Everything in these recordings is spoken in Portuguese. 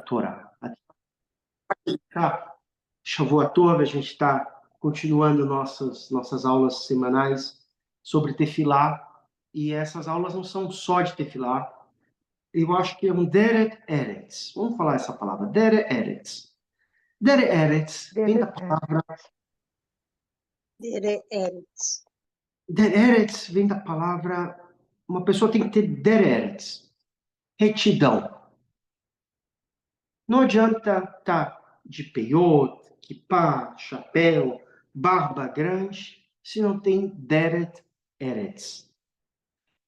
Torá. Tá? Shavuot Tov, a gente está continuando nossas aulas semanais sobre tefilá, e essas aulas não são só de tefilá. Eu acho que é um Deret Eretz. Vamos falar essa palavra, Deret Eretz. Deret Eretz vem da palavra... Dere Eretz. Deret Eretz vem da palavra... Uma pessoa tem que ter Deret Eretz, retidão. Não adianta estar de peiot, kippá, chapéu, barba grande, se não tem Deret Eretz.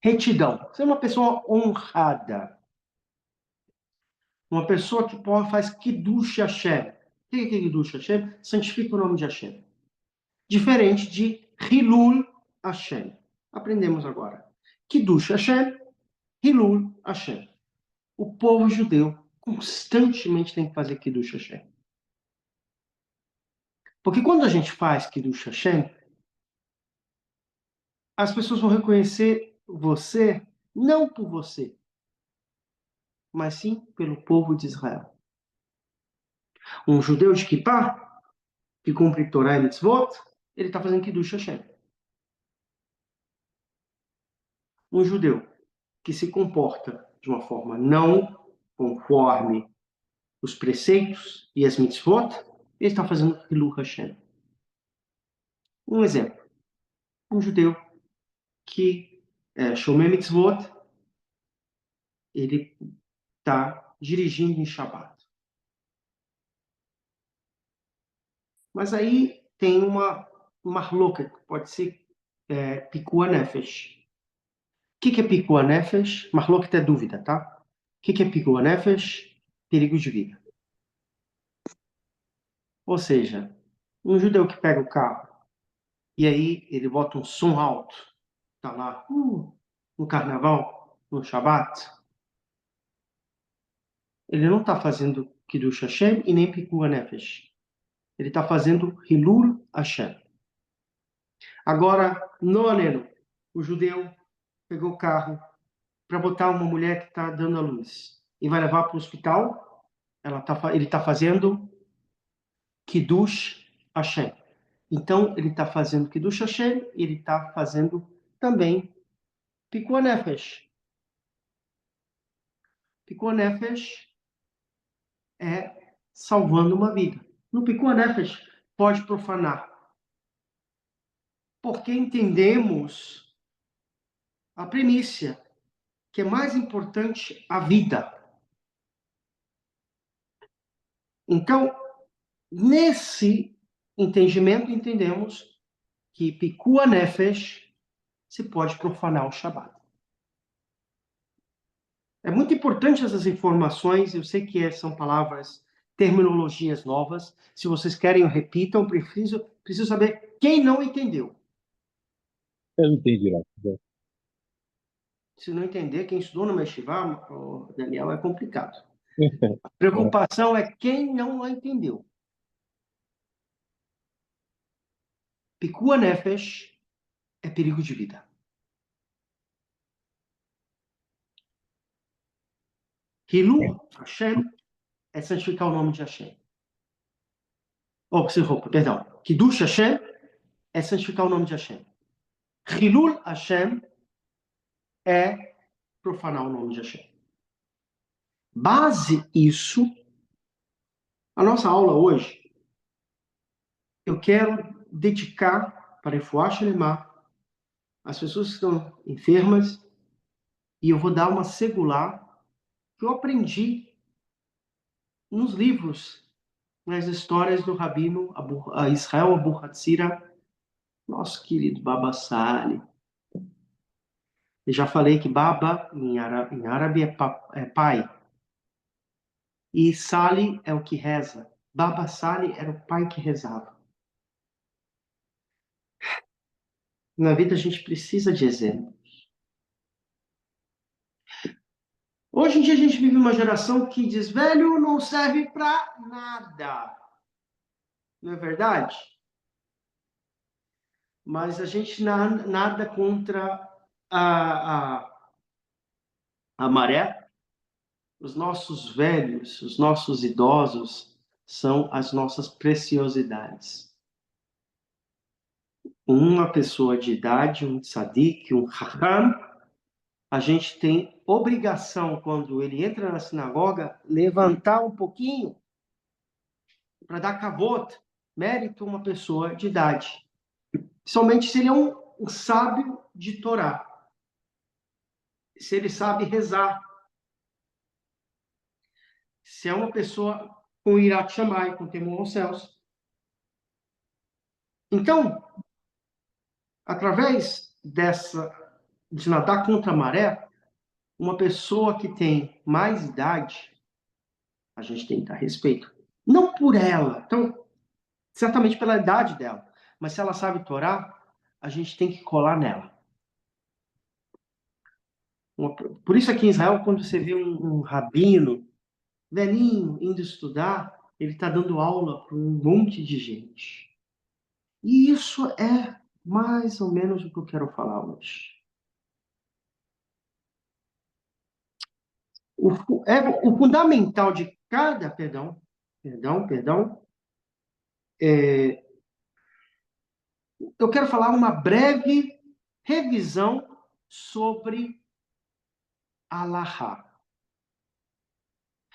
Retidão. Você é uma pessoa honrada. Uma pessoa que faz Kiddush Hashem. O que é Kiddush Hashem? Santifica o nome de Hashem. Diferente de Hilul Hashem. Aprendemos agora. Kiddush Hashem, Hilul Hashem. O povo judeu constantemente tem que fazer Kiddush Hashem. Porque quando a gente faz Kiddush Hashem, as pessoas vão reconhecer você, não por você, mas sim pelo povo de Israel. Um judeu de Kippá, que cumpre Torá e Mitzvot, ele está fazendo Kiddush Hashem. Um judeu que se comporta de uma forma não conforme os preceitos e as mitzvot, ele está fazendo Hilul Hashem. Um exemplo. Um judeu que é Shomei Mitzvot, ele está dirigindo em Shabbat. Mas aí tem uma marloca, que pode ser Pikua Nefesh. O que é Pikua Nefesh? Marloca é dúvida, tá? O que é Pikua Nefesh? Perigo de vida. Ou seja, um judeu que pega o carro e aí ele bota um som alto, tá lá, no carnaval, no Shabat, ele não está fazendo Kiddush Hashem e nem Pikua Nefesh. Ele está fazendo Hilul Hashem. Agora, no Aleno, o judeu pegou o carro para botar uma mulher que está dando à luz e vai levar para o hospital, ele está fazendo Kiddush Hashem. Então, ele está fazendo Kiddush Hashem e ele está fazendo também Pikua Nefesh. Pikua Nefesh é salvando uma vida. No Pikua Nefesh pode profanar. Porque entendemos a premissa que é mais importante a vida. Então, nesse entendimento, entendemos que Pikua Nefesh se pode profanar o Shabat. É muito importante essas informações, eu sei que são palavras, terminologias novas. Se vocês querem, repitam, preciso saber quem não entendeu. Eu não entendi, não. Se não entender, quem estudou no Meshivá, Daniel, é complicado. A preocupação é quem não entendeu. Pikua Nefesh é perigo de vida. Hilul Hashem é santificar o nome de Hashem. Perdão. Kiddush Hashem é santificar o nome de Hashem. Hilul Hashem é profanar o nome de Hashem. Base isso, a nossa aula hoje, eu quero dedicar para Refuah Shelemah as pessoas que estão enfermas, e eu vou dar uma segular que eu aprendi nos livros, nas histórias do Rabino Israel Abu Hatzira, nosso querido Baba Sali. Eu já falei que Baba, em árabe, é pai. E Sali é o que reza. Baba Sali era o pai que rezava. Na vida a gente precisa de exemplos. Hoje em dia a gente vive uma geração que diz, velho não serve para nada. Não é verdade? Mas a gente nada contra a maré. os nossos velhos, os nossos idosos são as nossas preciosidades. Uma pessoa de idade, um tzadik, um hacham, a gente tem obrigação, quando ele entra na sinagoga, levantar um pouquinho para dar kavod, mérito a uma pessoa de idade. Somente se ele é um sábio de Torá. Se ele sabe rezar. Se é uma pessoa com irat shammai, com temor aos céus. Então, através de nadar contra a maré, uma pessoa que tem mais idade, a gente tem que dar respeito. Não por ela, então, certamente pela idade dela, mas se ela sabe Torá, a gente tem que colar nela. Por isso aqui em Israel, quando você vê um rabino velhinho indo estudar, ele está dando aula para um monte de gente. E isso é mais ou menos o que eu quero falar hoje. O fundamental de cada, eu quero falar uma breve revisão sobre Alahá.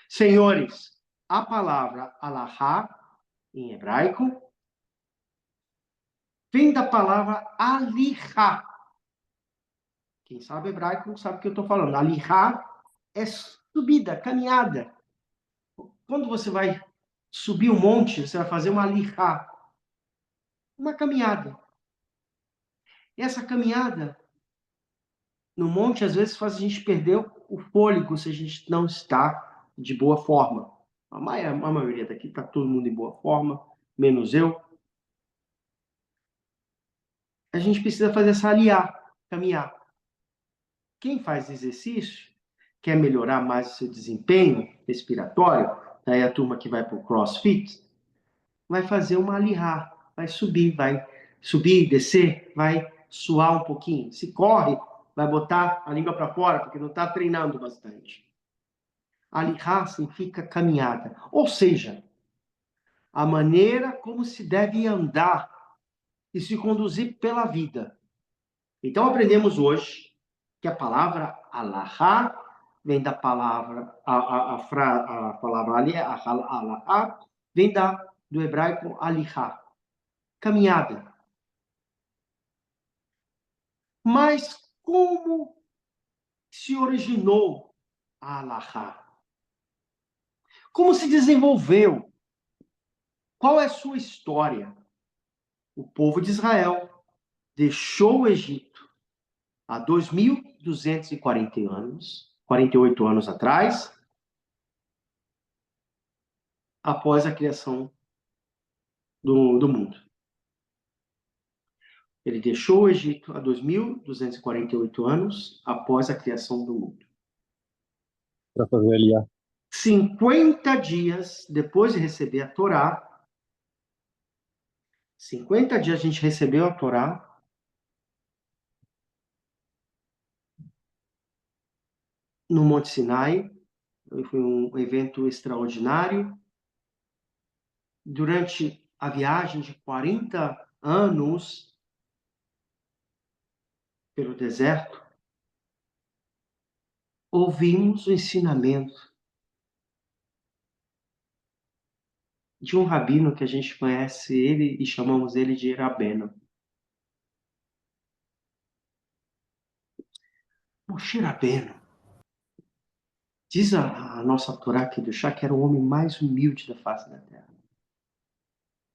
Senhores, a palavra Alahá, em hebraico, vem da palavra Alihá. Quem sabe hebraico sabe o que eu estou falando. Alihá é subida, caminhada. Quando você vai subir um monte, você vai fazer uma alihá, uma caminhada. E essa caminhada no monte, às vezes, faz a gente perder o fôlego se a gente não está de boa forma. A maioria daqui está todo mundo em boa forma, menos eu. A gente precisa fazer essa caminhar. Quem faz exercício, quer melhorar mais o seu desempenho respiratório, daí a turma que vai para o CrossFit, vai fazer uma alihá, vai subir, descer, vai suar um pouquinho. Se corre, vai botar a língua para fora, porque não está treinando bastante. Alihá significa caminhada, ou seja, a maneira como se deve andar e se conduzir pela vida. Então aprendemos hoje que a palavra alahá vem da palavra, a palavra alahá vem do hebraico alihá, caminhada. Mas como se originou a alahá? Como se desenvolveu? Qual é a sua história? O povo de Israel deixou o Egito há 2.240 anos, 48 anos atrás, após a criação do mundo. Ele deixou o Egito há 2.248 anos após a criação do mundo. Para fazer ali 50 dias depois de receber a Torá, 50 dias a gente recebeu a Torá, no Monte Sinai. Foi um evento extraordinário. Durante a viagem de 40 anos pelo deserto, ouvimos o ensinamento de um rabino que a gente conhece ele e chamamos ele de Rabeno. Moshe Rabeno. Diz a nossa Torá aqui do Chá que era o homem mais humilde da face da terra.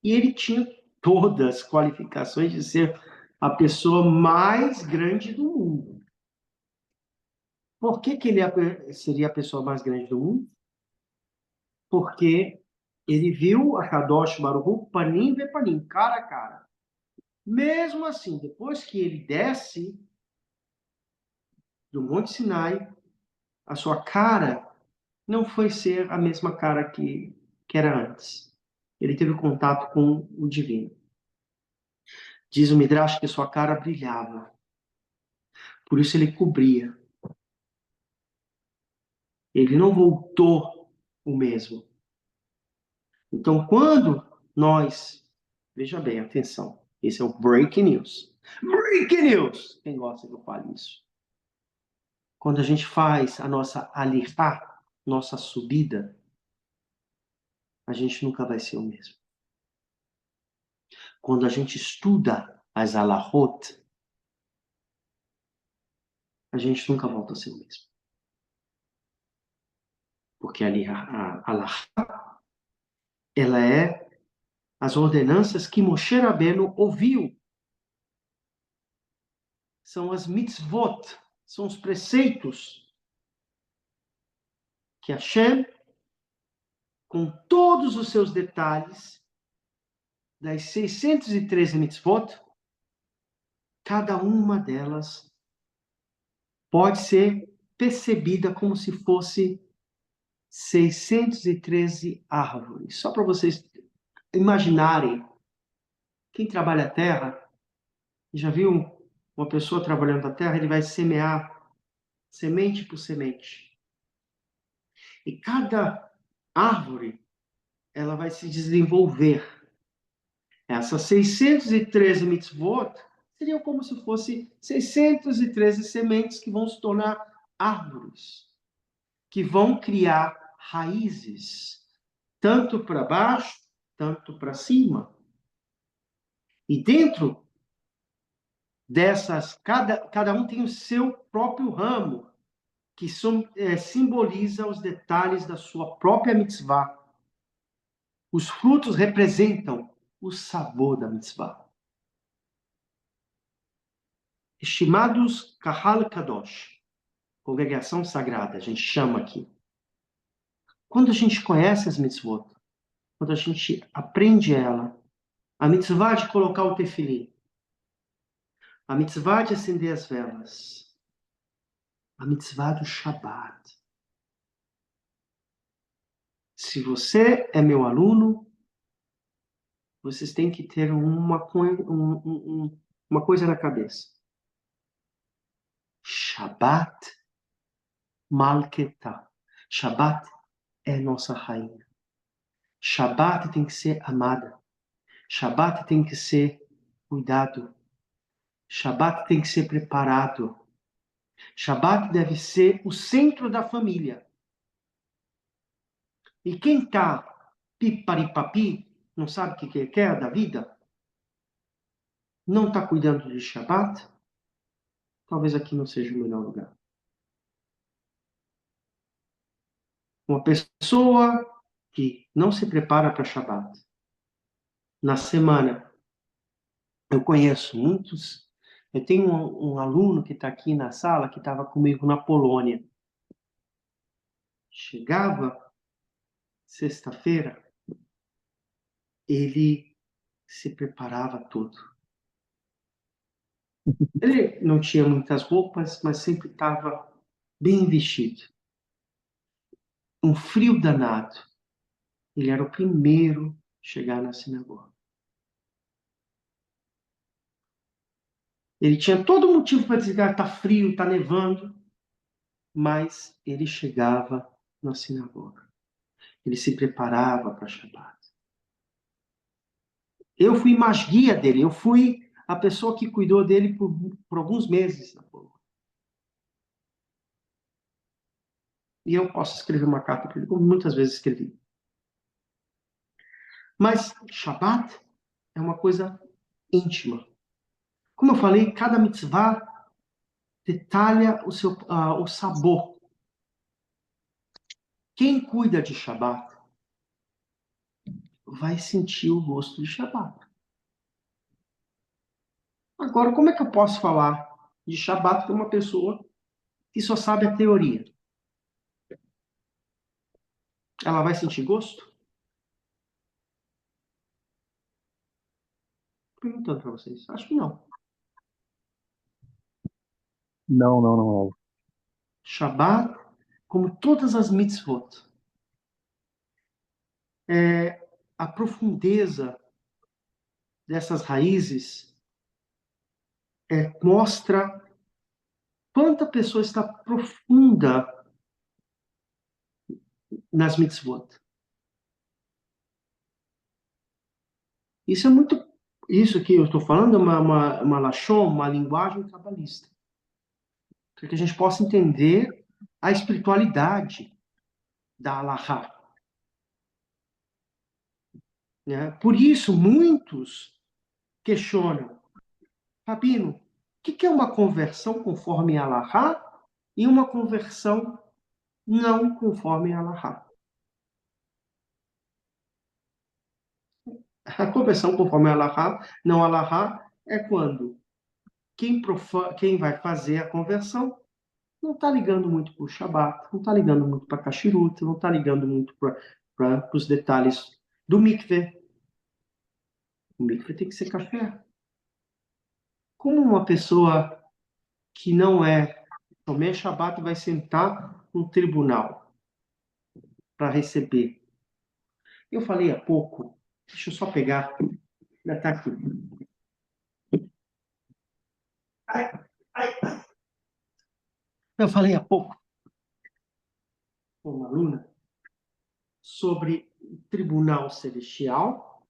E ele tinha todas as qualificações de ser a pessoa mais grande do mundo. Por que ele seria a pessoa mais grande do mundo? Porque ele viu a Kadosh Baruch Hu panim ve panim, cara a cara. Mesmo assim, depois que ele desce do Monte Sinai, a sua cara não foi ser a mesma cara que era antes. Ele teve contato com o divino. Diz o Midrash que sua cara brilhava. Por isso ele cobria. Ele não voltou o mesmo. Então, quando nós... Veja bem, atenção. Esse é o Breaking News. Breaking News! Quem gosta que eu fale isso? Quando a gente faz a nossa alihá, nossa subida, a gente nunca vai ser o mesmo. Quando a gente estuda as alahot, a gente nunca volta a ser o mesmo. Porque a alahá, ela é as ordenanças que Moshe Rabbeinu ouviu. São as mitzvot, são os preceitos que Hashem, com todos os seus detalhes, das 613 mitzvot, cada uma delas pode ser percebida como se fosse 613 árvores. Só para vocês imaginarem, quem trabalha a terra, já viu uma pessoa trabalhando a terra, ele vai semear semente por semente. E cada árvore, ela vai se desenvolver. Essas 613 mitzvot seriam como se fosse 613 sementes que vão se tornar árvores, que vão criar raízes, tanto para baixo, tanto para cima. E dentro dessas, cada um tem o seu próprio ramo, que simboliza os detalhes da sua própria mitzvah. Os frutos representam o sabor da mitzvah. Estimados Kahal Kadosh, congregação sagrada, a gente chama aqui. Quando a gente conhece as mitzvot, quando a gente aprende ela, a mitzvah de colocar o tefilim, a mitzvah de acender as velas, a mitzvah do Shabbat. Se você é meu aluno, vocês têm que ter uma coisa na cabeça. Shabbat Malketah. Shabbat é nossa rainha. Shabbat tem que ser amada. Shabbat tem que ser cuidado. Shabbat tem que ser preparado. Shabbat deve ser o centro da família. E quem está piparipapi, não sabe o que quer da vida, não está cuidando de Shabbat, talvez aqui não seja o melhor lugar. Uma pessoa que não se prepara para Shabbat, na semana, eu conheço muitos, eu tenho um aluno que está aqui na sala, que estava comigo na Polônia. Chegava sexta-feira, ele se preparava todo. Ele não tinha muitas roupas, mas sempre estava bem vestido. Um frio danado. Ele era o primeiro a chegar na sinagoga. Ele tinha todo motivo para dizer que está frio, está nevando, mas ele chegava na sinagoga. Ele se preparava para Shabbat. Eu fui mais guia dele, eu fui a pessoa que cuidou dele por alguns meses na Polônia. E eu posso escrever uma carta para ele, como muitas vezes escrevi. Mas Shabbat é uma coisa íntima. Como eu falei, cada mitzvah detalha o sabor. Quem cuida de Shabbat vai sentir o gosto de Shabbat. Agora, como é que eu posso falar de Shabbat para uma pessoa que só sabe a teoria? Ela vai sentir gosto? Perguntando para vocês. Acho que não. Não, não, não é. Shabbat, como todas as mitzvot, a profundeza dessas raízes mostra quanta pessoa está profunda nas mitzvot. Isso que eu estou falando é uma lashon, uma linguagem cabalista, para que a gente possa entender a espiritualidade da Halahá. Né? Por isso, muitos questionam, Rabino, o que é uma conversão conforme a Halahá e uma conversão não conforme a Halahá? A conversão conforme a Halahá, não a Halahá, é quando quem vai fazer a conversão não está ligando muito para o Shabat, não está ligando muito para a Kashrut, não está ligando muito para os detalhes do mikveh. O mikveh tem que ser café. Como uma pessoa que não é Shomer Shabat vai sentar no tribunal para receber? Eu falei há pouco, deixa eu só pegar, ainda está aqui. Ai, ai. Eu falei há pouco com uma aluna sobre o tribunal celestial,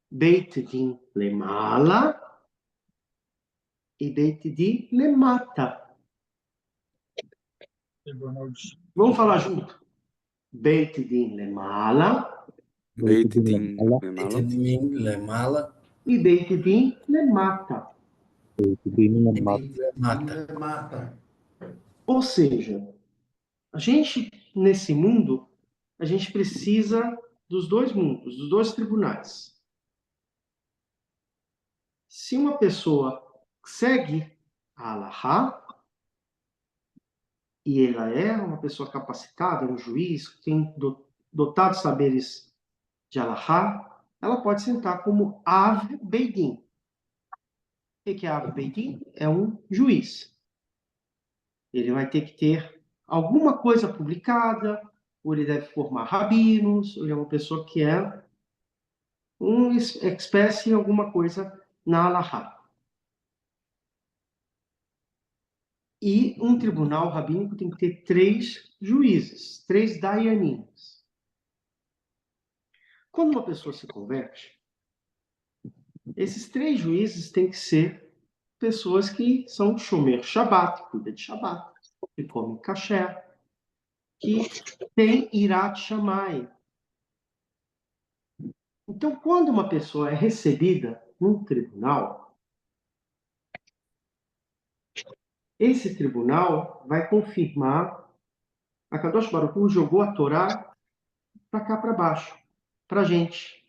Beit Din Lemala e Beit Din Lemata. Vamos falar junto. Beit Din Lemala Beit Din Beit Din Lemala e Beit Din Lemata. mata. Ou seja, a gente, nesse mundo, a gente precisa dos dois mundos, dos dois tribunais. Se uma pessoa segue a Halahá, e ela é uma pessoa capacitada, um juiz, tem dotado de saberes de Halahá, ela pode sentar como Av Beidin. O que é Av Beidin? É um juiz. Ele vai ter que ter alguma coisa publicada, ou ele deve formar rabinos, ou ele é uma pessoa que é um expert em alguma coisa na Halahá. E um tribunal rabínico tem que ter 3 juízes, 3 dayanim. Quando uma pessoa se converte, esses 3 juízes têm que ser pessoas que são shomer Shabbat, cuida de Shabbat, que comem kasher, que têm irat shammai. Então, quando uma pessoa é recebida num tribunal, esse tribunal vai confirmar a Kadosh Baruch Hu jogou a Torá para cá para baixo, para a gente.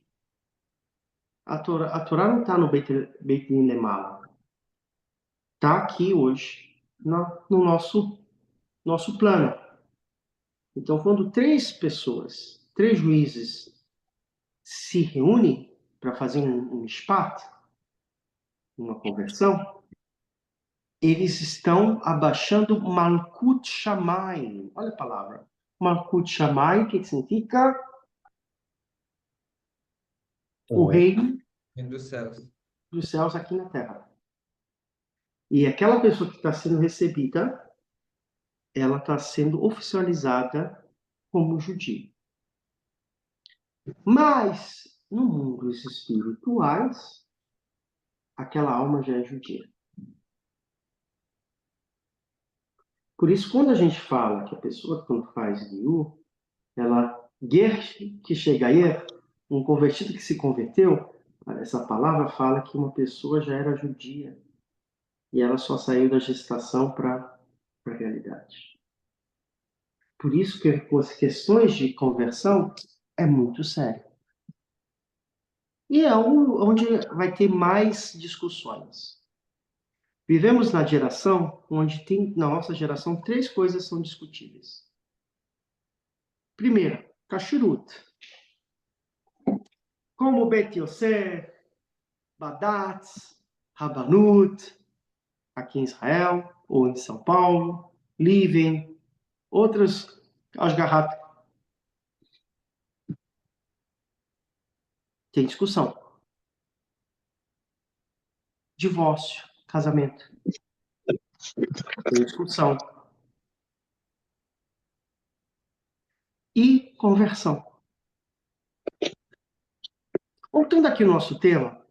A Torá não está no Beit Din Lemala. Está aqui hoje, no nosso plano. Então, quando 3 pessoas, 3 juízes, se reúnem para fazer um mishpat, uma conversão, eles estão abaixando Malkut Shamayim. Olha a palavra. Malkut Shamayim, o que significa? O reino dos céus aqui na terra. E aquela pessoa que está sendo recebida, ela está sendo oficializada como judia. Mas, no mundo dos espirituais, aquela alma já é judia. Por isso, quando a gente fala que a pessoa, quando faz Giur, ela, ger que chega aí, um convertido que se converteu, essa palavra fala que uma pessoa já era judia e ela só saiu da gestação para a realidade. Por isso que as questões de conversão é muito sério. E é onde vai ter mais discussões. Vivemos na geração onde na nossa geração, 3 coisas são discutíveis. Primeiro, Kashrut. Como Bet Yosef, Badatz, Rabanut, aqui em Israel, ou em São Paulo, Livem, outras, Ashgahat. Tem discussão. Divórcio, casamento. Tem discussão. e conversão. Voltando aqui no nosso tema,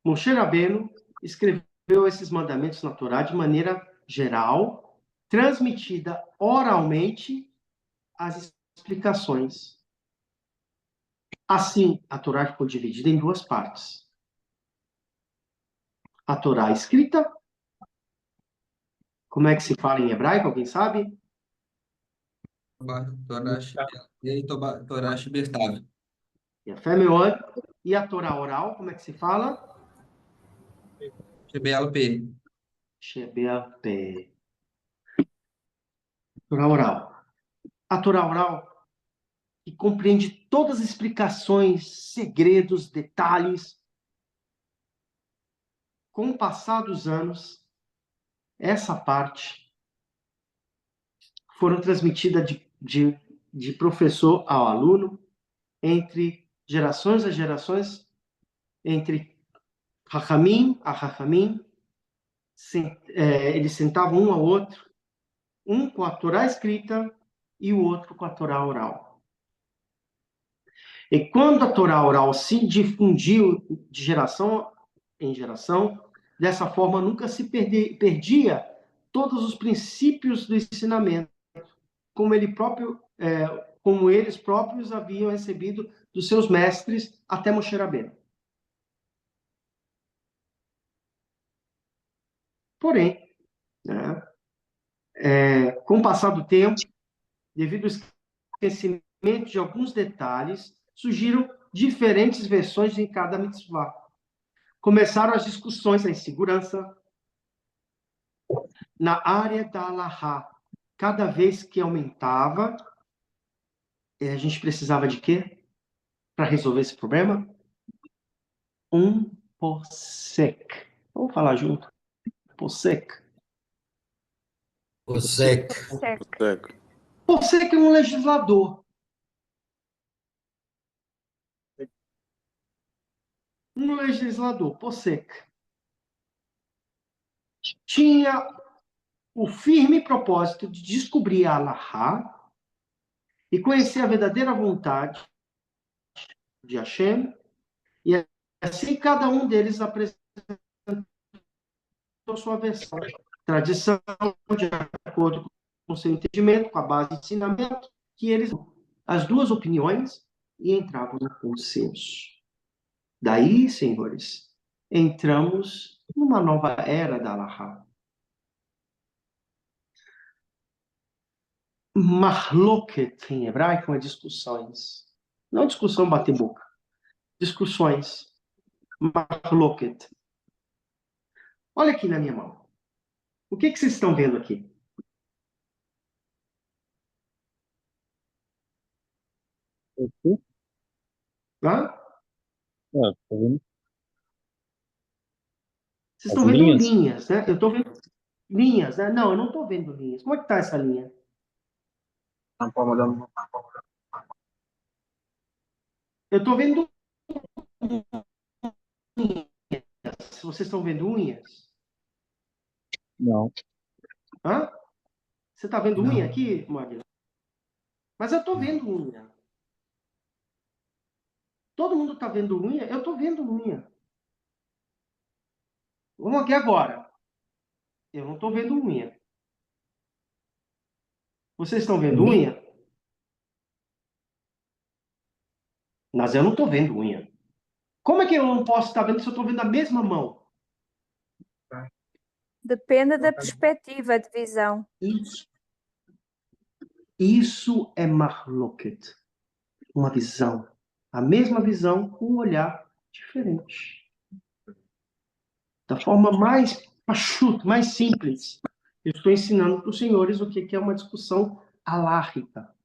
Moshe Rabbeinu escreveu esses mandamentos na Torá de maneira geral, transmitida oralmente as explicações. Assim, a Torá ficou dividida em duas partes. A Torá escrita, como é que se fala em hebraico, alguém sabe? Torá Shibertav. E a fé Meod. E a Torá oral, como é que se fala? Shebel-P. Shebel Pé. Torá oral. A Torá oral, que compreende todas as explicações, segredos, detalhes. Com o passar dos anos, essa parte foram transmitidas de professor ao aluno, entre gerações a gerações, entre Hachamim a Hachamim, eles sentavam um ao outro, um com a Torá escrita e o outro com a Torá oral. E quando a Torá oral se difundiu de geração em geração, dessa forma nunca se perdia todos os princípios do ensinamento, como como eles próprios haviam recebido dos seus mestres até Moshe Rabbeinu. Porém, né, com o passar do tempo, devido ao esquecimento de alguns detalhes, surgiram diferentes versões em cada mitzvah. Começaram as discussões, a insegurança na área da Halahá. Cada vez que aumentava, a gente precisava de quê para resolver esse problema? Um posek. Vamos falar junto. Posek. O SEC. Posek é um legislador. Um legislador, posek. Tinha o firme propósito de descobrir a Halahá e conhecer a verdadeira vontade de Hashem, e assim cada um deles apresentou sua versão, tradição, de acordo com o seu entendimento, com a base de ensinamento, que eles, as duas opiniões, e entravam no consenso. Daí, senhores, entramos numa nova era da Halahá. Mahloket, em hebraico, é discussões. Não discussão bater boca. Discussões. Mahloket. Olha aqui na minha mão. O que vocês estão vendo aqui? Aqui? Hã? Tá vendo? Vocês As estão vendo linhas? linhas, né? Eu estou vendo linhas, né? Não, eu não estou vendo linhas. Como é que está essa linha? Na palma da mão. Eu estou vendo unhas. Vocês estão vendo unhas? Não. Hã? Você está vendo unha Não. aqui, Magna? Mas eu estou vendo unha. Todo mundo está vendo unha? Eu estou vendo unha. Vamos aqui agora. Eu não estou vendo unha. Vocês estão vendo Sim. unha? Mas eu não estou vendo unha. Como é que eu não posso estar vendo se eu estou vendo a mesma mão? Depende da perspectiva de visão. Isso é mahloket. Uma visão. A mesma visão com um olhar diferente. Da forma mais pachuta, mais simples. Eu estou ensinando para os senhores o que é uma discussão alárrica.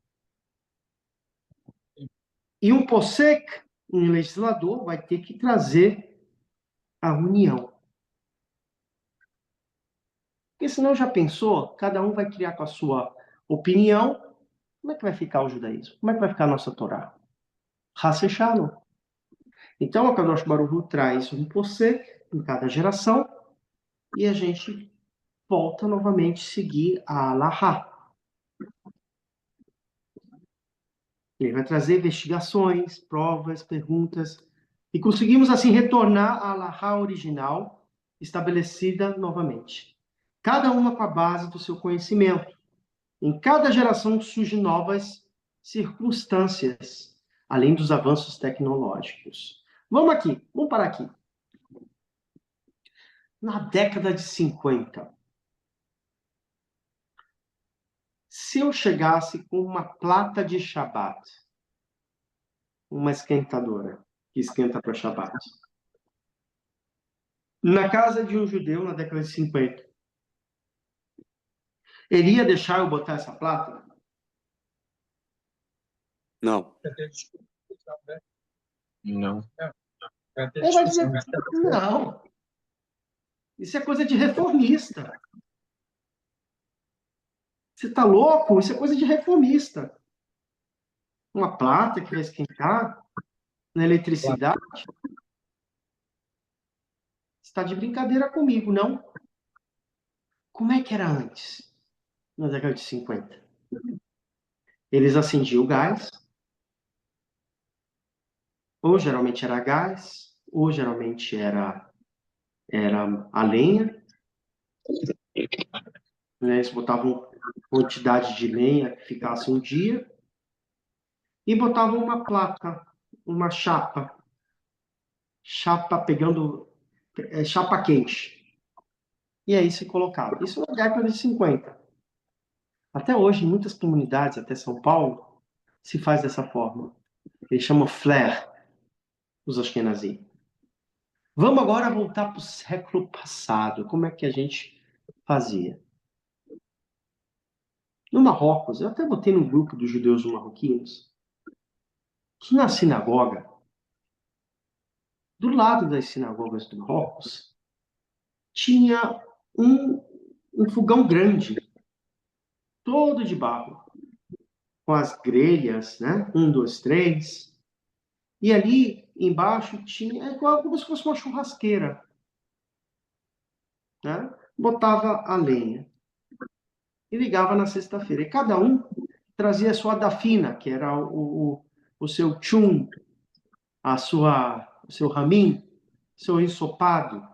E um posek, um legislador, vai ter que trazer a união. Porque senão já pensou, cada um vai criar com a sua opinião. Como é que vai ficar o judaísmo? Como é que vai ficar a nossa Torá? Hasechano. Então, a Kadosh Baruch Hu traz um posek em cada geração e a gente volta novamente a seguir a Alahá. Ele vai trazer investigações, provas, perguntas, e conseguimos, assim, retornar à Allahá original, estabelecida novamente. Cada uma com a base do seu conhecimento. Em cada geração surgem novas circunstâncias, além dos avanços tecnológicos. Vamos parar aqui. Na década de 50, se eu chegasse com uma placa de Shabbat, uma esquentadora que esquenta para Shabbat, na casa de um judeu na década de 50, ele ia deixar eu botar essa placa? Não. Não. Ele vai dizer, não. Isso é coisa de reformista. Você está louco? Isso é coisa de reformista. Uma placa que vai esquentar na eletricidade? Você está de brincadeira comigo, não? Como é que era antes, na década de 50? Eles acendiam o gás, ou geralmente era gás, ou geralmente era a lenha, né? Eles botavam quantidade de lenha que ficasse um dia, e botavam uma placa, uma chapa pegando, chapa quente. E aí se colocava. Isso na década de 50. Até hoje, em muitas comunidades, até São Paulo, se faz dessa forma. Eles chamam flare, os Ashkenazi. Vamos agora voltar para o século passado. Como é que a gente fazia? No Marrocos, eu até botei no grupo dos judeus marroquinos, que na sinagoga, do lado das sinagogas do Marrocos, tinha um fogão grande, todo de barro, com as grelhas, né? 1, 2, 3. E ali embaixo tinha, como se fosse uma churrasqueira, né? Botava a lenha e ligava na sexta-feira. E cada um trazia a sua dafina, que era o seu tchum, o seu ramin, seu ensopado.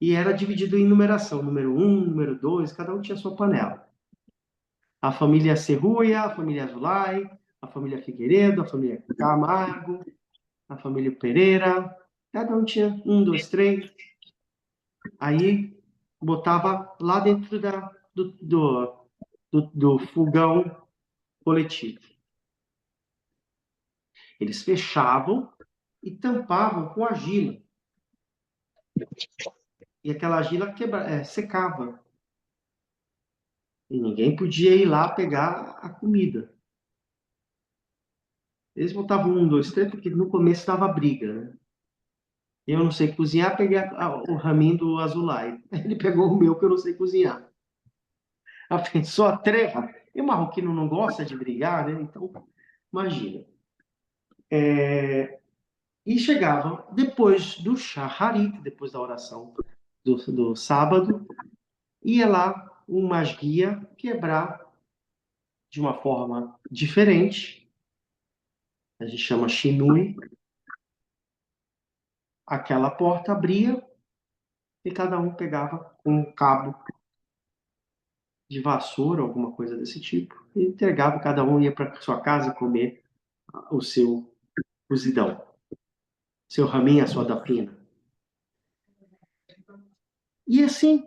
E era dividido em numeração, número 1, número 2, cada um tinha a sua panela. A família Serruia, a família Azulay, a família Figueiredo, a família Camargo, a família Pereira, cada um tinha 1, 2, 3. Aí botava lá dentro do fogão coletivo. Eles fechavam e tampavam com argila. E aquela argila secava. E ninguém podia ir lá pegar a comida. Eles botavam 1, 2, 3, porque no começo dava briga, né? Eu não sei cozinhar, peguei o raminho do Azulay. Ele pegou o meu, que eu não sei cozinhar. A pessoa treva. E o marroquino não gosta de brigar, né? Então, imagina. E chegava, depois do Shaharit, depois da oração do sábado, ia lá um masguia quebrar de uma forma diferente, a gente chama shinui, aquela porta abria e cada um pegava um cabo de vassoura, alguma coisa desse tipo, e entregava, cada um ia para sua casa comer o seu cozidão, seu raminho, a sua dapina. E assim,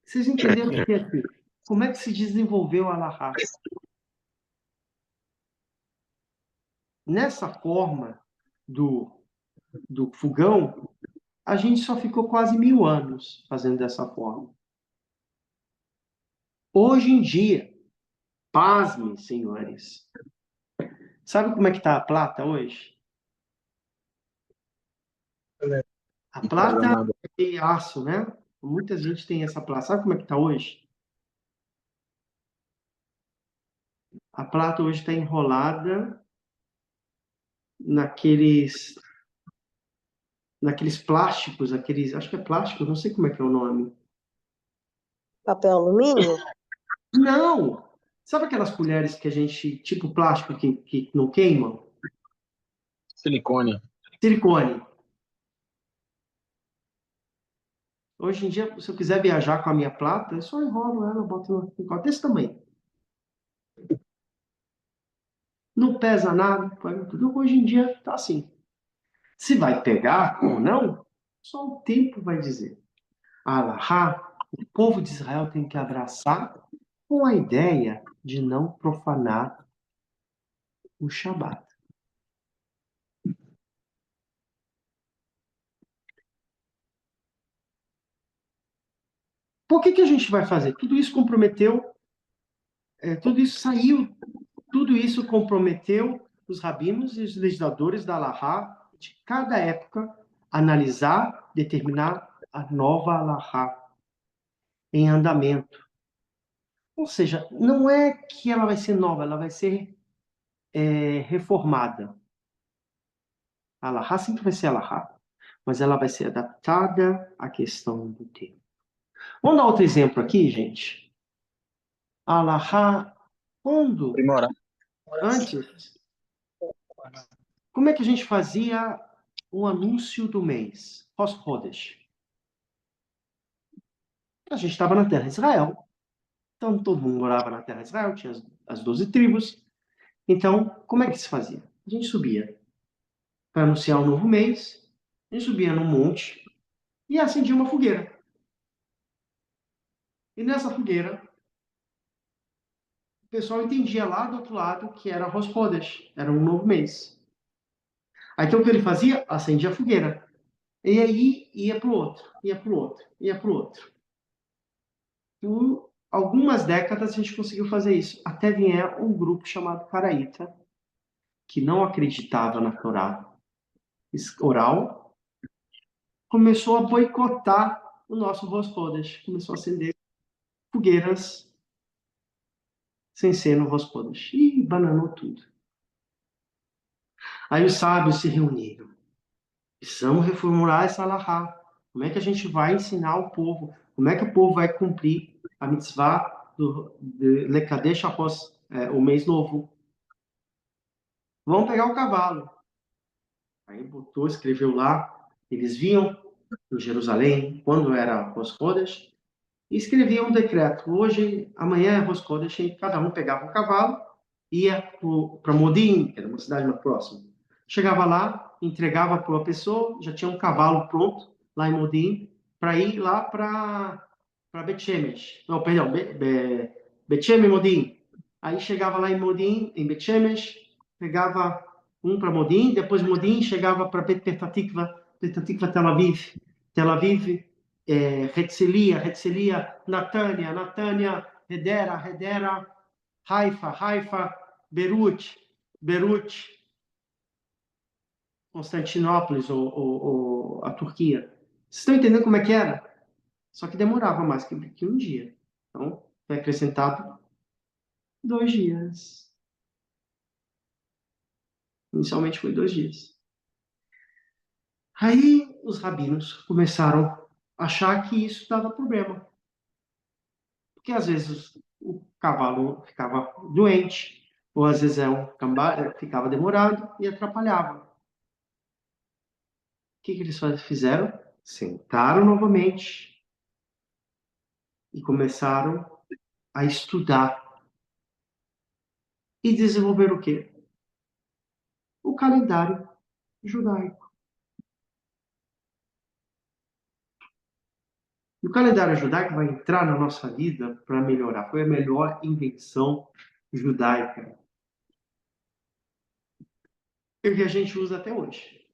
vocês entenderam o que é aqui? Como é que se desenvolveu a Allahá? Nessa forma do fogão, a gente só ficou quase 1000 anos fazendo dessa forma. Hoje em dia, pasmem, senhores, sabe como é que está a plata hoje? A plata é de aço, né? Muita gente tem essa plata. Sabe como é que está hoje? A plata hoje está enrolada naqueles plásticos, acho que é plástico, não sei como é que é o nome. Papel alumínio? Não! Sabe aquelas colheres que a gente, tipo plástico, que não queimam? Silicone. Silicone. Hoje em dia, se eu quiser viajar com a minha plata, eu só enrolo ela, boto no copo desse tamanho. Não pesa nada, tudo. Hoje em dia tá assim. Se vai pegar ou não, só o tempo vai dizer. Alahá, o povo de Israel tem que abraçar com a ideia de não profanar o Shabat. Por que a gente vai fazer? Tudo isso comprometeu, tudo isso saiu, tudo isso comprometeu os rabinos e os legisladores da Alahá de cada época analisar, determinar a nova Alahá em andamento. Ou seja, não é que ela vai ser nova, ela vai ser reformada. A Alahá sempre vai ser Alahá, mas ela vai ser adaptada à questão do tempo. Vamos dar outro exemplo aqui, gente. A Alahá, quando, Aprimorar. antes, como é que a gente fazia o anúncio do mês? Rosh Chodesh. A gente estava na terra de Israel. Então, todo mundo morava na terra de Israel, tinha as 12 tribos. Então, como é que se fazia? A gente subia para anunciar um novo mês, a gente subia num monte e acendia uma fogueira. E nessa fogueira, o pessoal entendia lá do outro lado que era Rosh Chodesh, era um novo mês. Aí, então, o que ele fazia? Acendia a fogueira. E aí ia para o outro, ia para o outro, ia para o outro. Por algumas décadas a gente conseguiu fazer isso, até vier um grupo chamado Caraíta, que não acreditava na Torá oral, começou a boicotar o nosso Rosh Chodesh, começou a acender fogueiras sem ser no Rosh Chodesh. E bananou tudo. Aí os sábios se reuniram. Precisamos reformular essa alahá. Como é que a gente vai ensinar o povo? Como é que o povo vai cumprir a mitzvah de Lekadesh após o mês novo? Vamos pegar o cavalo. Aí botou, escreveu lá. Eles vinham em Jerusalém, quando era Rosh Chodesh, e escreviam um decreto. Hoje, amanhã é Rosh Chodesh, e cada um pegava um cavalo, ia para Modim, que era uma cidade mais próxima. Chegava lá, entregava para uma pessoa, já tinha um cavalo pronto lá em Modim, para ir lá para Bet-Shemesh. Não, perdão, Bet-Shemesh e Modim. Aí chegava lá em Modim, em Bet-Shemesh, pegava um para Modim, depois Modim chegava para Petah Tikva, Tel Aviv, Tel Aviv, Herzliya, Natânia, Hedera, Haifa, Beirut, Constantinópolis ou a Turquia. Vocês estão entendendo como é que era? Só que demorava mais que um dia. Então, foi acrescentado 2 dias. Inicialmente foi 2 dias. Aí os rabinos começaram a achar que isso dava problema. Porque às vezes o cavalo ficava doente, ou às vezes ficava demorado e atrapalhava. O que eles fizeram? Sentaram novamente e começaram a estudar e desenvolver o quê? O calendário judaico. E o calendário judaico vai entrar na nossa vida para melhorar. Foi a melhor invenção judaica. E o que a gente usa até hoje.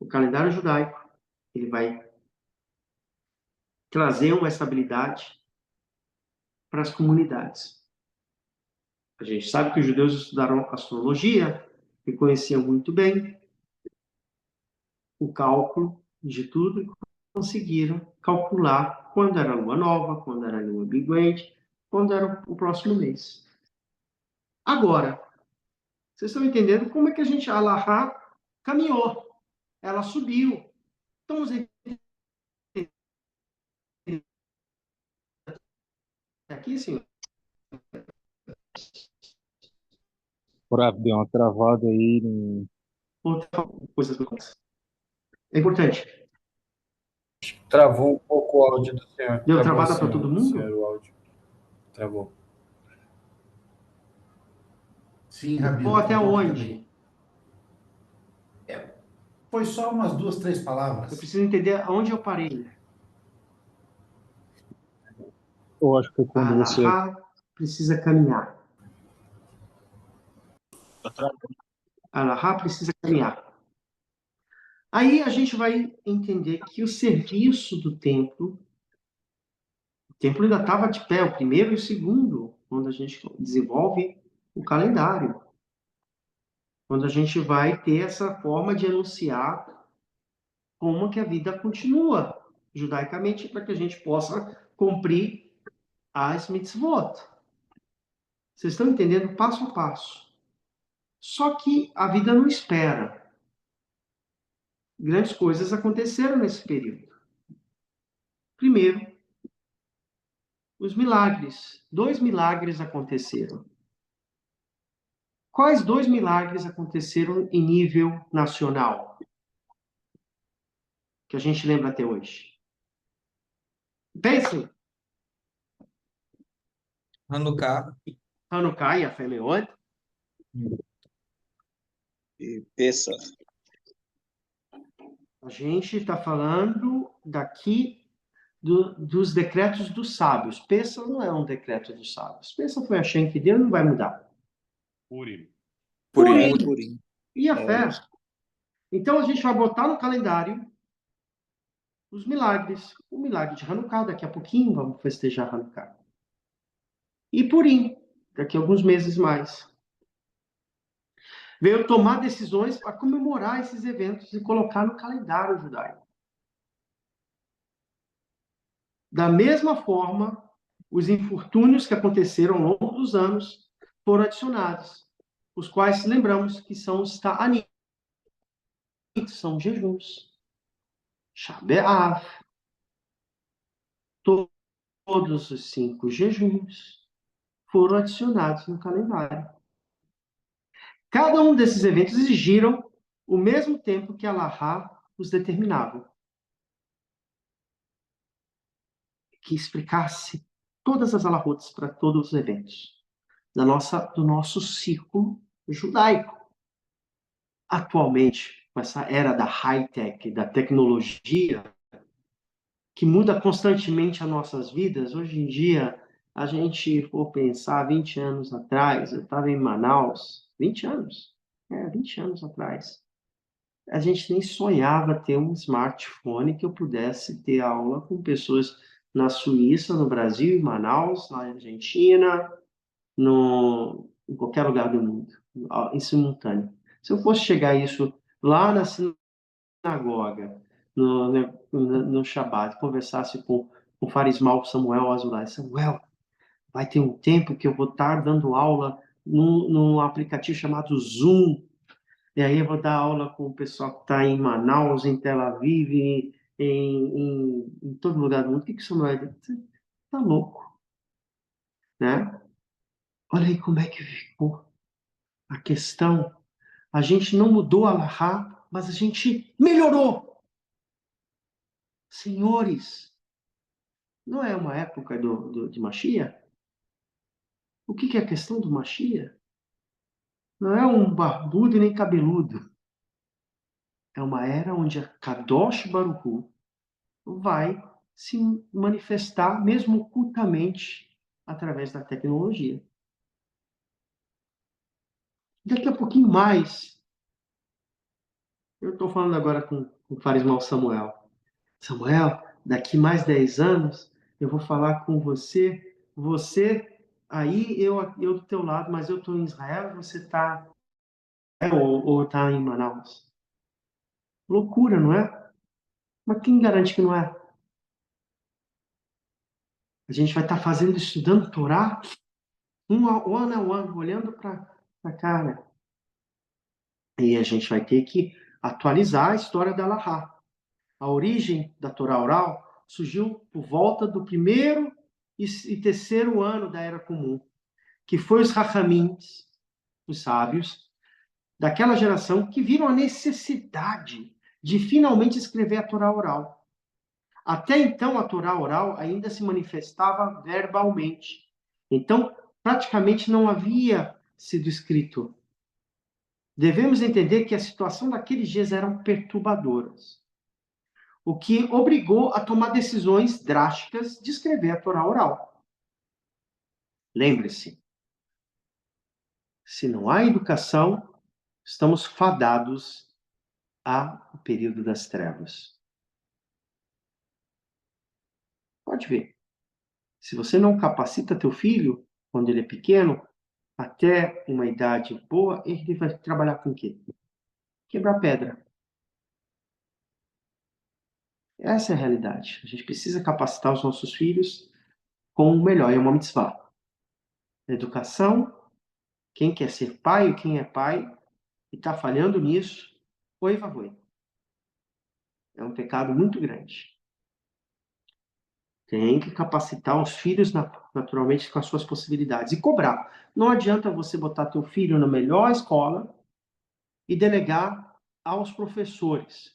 O calendário judaico, ele vai trazer uma estabilidade para as comunidades. A gente sabe que os judeus estudaram astrologia e conheciam muito bem o cálculo de tudo e conseguiram calcular quando era a lua nova, quando era a lua minguante, quando era o próximo mês. Agora, vocês estão entendendo como é que a Alahá caminhou, ela subiu. Estamos aqui, senhor? Deu uma travada aí. Outra coisa. É importante. Travou um pouco o áudio do senhor. Deu Travou, travada para todo mundo? senhor, o áudio. Travou. Sim, Rabino. Ou até travou aqui onde? também. Foi só umas 2, 3 Eu palavras. preciso entender aonde eu parei. Eu acho que foi quando você. Alahá precisa caminhar. Alahá precisa caminhar. Aí a gente vai entender que o serviço do templo, o templo ainda estava de pé, o primeiro e o segundo, quando a gente desenvolve o calendário. Quando a gente vai ter essa forma de anunciar como que a vida continua judaicamente para que a gente possa cumprir as mitzvot. Vocês estão entendendo passo a passo. Só que a vida não espera. Grandes coisas aconteceram nesse período. Primeiro, os milagres. 2 milagres aconteceram. Quais 2 milagres aconteceram em nível nacional? Que a gente lembra até hoje. Pensem. Hanukkah. Hanukkah e a Femeot. E Pessah. A gente está falando daqui dos decretos dos sábios. Pessah não é um decreto dos sábios. Pessah foi a Shem que deu, não vai mudar. Purim. Purim. E a fé. Então a gente vai botar no calendário os milagres. O milagre de Hanukkah, daqui a pouquinho vamos festejar Hanukkah. E Purim, daqui a alguns meses mais. Veio tomar decisões para comemorar esses eventos e colocar no calendário judaico. Da mesma forma, os infortúnios que aconteceram ao longo dos anos foram adicionados, os quais lembramos que são os ta'anit, são jejuns, Shabe'av, todos os 5 jejuns foram adicionados no calendário. Cada um desses eventos exigiram o mesmo tempo que a Allahá os determinava. Que explicasse todas as alahotas para todos os eventos do nosso círculo judaico. Atualmente, com essa era da high-tech, da tecnologia, que muda constantemente as nossas vidas, hoje em dia, a gente for pensar 20 anos atrás, eu estava em Manaus, 20 anos, 20 anos atrás, a gente nem sonhava ter um smartphone que eu pudesse ter aula com pessoas na Suíça, no Brasil, em Manaus, na Argentina, em qualquer lugar do mundo, em simultâneo. Se eu fosse chegar isso lá na sinagoga, no Shabat, conversasse com o Farismal Samuel Azulay, Samuel, vai ter um tempo que eu vou estar dando aula num aplicativo chamado Zoom, e aí eu vou dar aula com o pessoal que está em Manaus, em Tel Aviv, em todo lugar do mundo. O que o Samuel diz? Você está louco, né? Olha aí como é que ficou a questão. A gente não mudou a Allahá, mas a gente melhorou. Senhores, não é uma época de Mashiach? O que é a questão do Mashiach? Não é um barbudo e nem cabeludo. É uma era onde a Kadosh Baruch Hu vai se manifestar, mesmo ocultamente, através da tecnologia. Daqui a pouquinho mais, eu estou falando agora com o Farismal Samuel. Samuel, daqui mais 10 anos, eu vou falar com você. Você, aí eu do teu lado, mas eu estou em Israel, você está ou está em Manaus. Loucura, não é? Mas quem garante que não é? A gente vai estar fazendo, estudando Torá, one a one, olhando para a cara. E a gente vai ter que atualizar a história da Allahá. A origem da Torá oral surgiu por volta do primeiro e terceiro ano da Era Comum, que foi os Rachamins, os sábios, daquela geração que viram a necessidade de finalmente escrever a Torá oral. Até então, a Torá oral ainda se manifestava verbalmente. Então, praticamente não havia sido escrito. Devemos entender que a situação daqueles dias eram perturbadoras, o que obrigou a tomar decisões drásticas de escrever a Torá oral. Lembre-se, se não há educação, estamos fadados ao período das trevas. Pode ver. Se você não capacita teu filho, quando ele é pequeno, até uma idade boa, ele vai trabalhar com o quê? Quebrar pedra. Essa é a realidade. A gente precisa capacitar os nossos filhos com o melhor. É uma mitzvah. Educação, quem quer ser pai ou quem é pai e está falhando nisso, oi, vavoi. É um pecado muito grande. Tem que capacitar os filhos naturalmente com as suas possibilidades e cobrar. Não adianta você botar teu filho na melhor escola e delegar aos professores.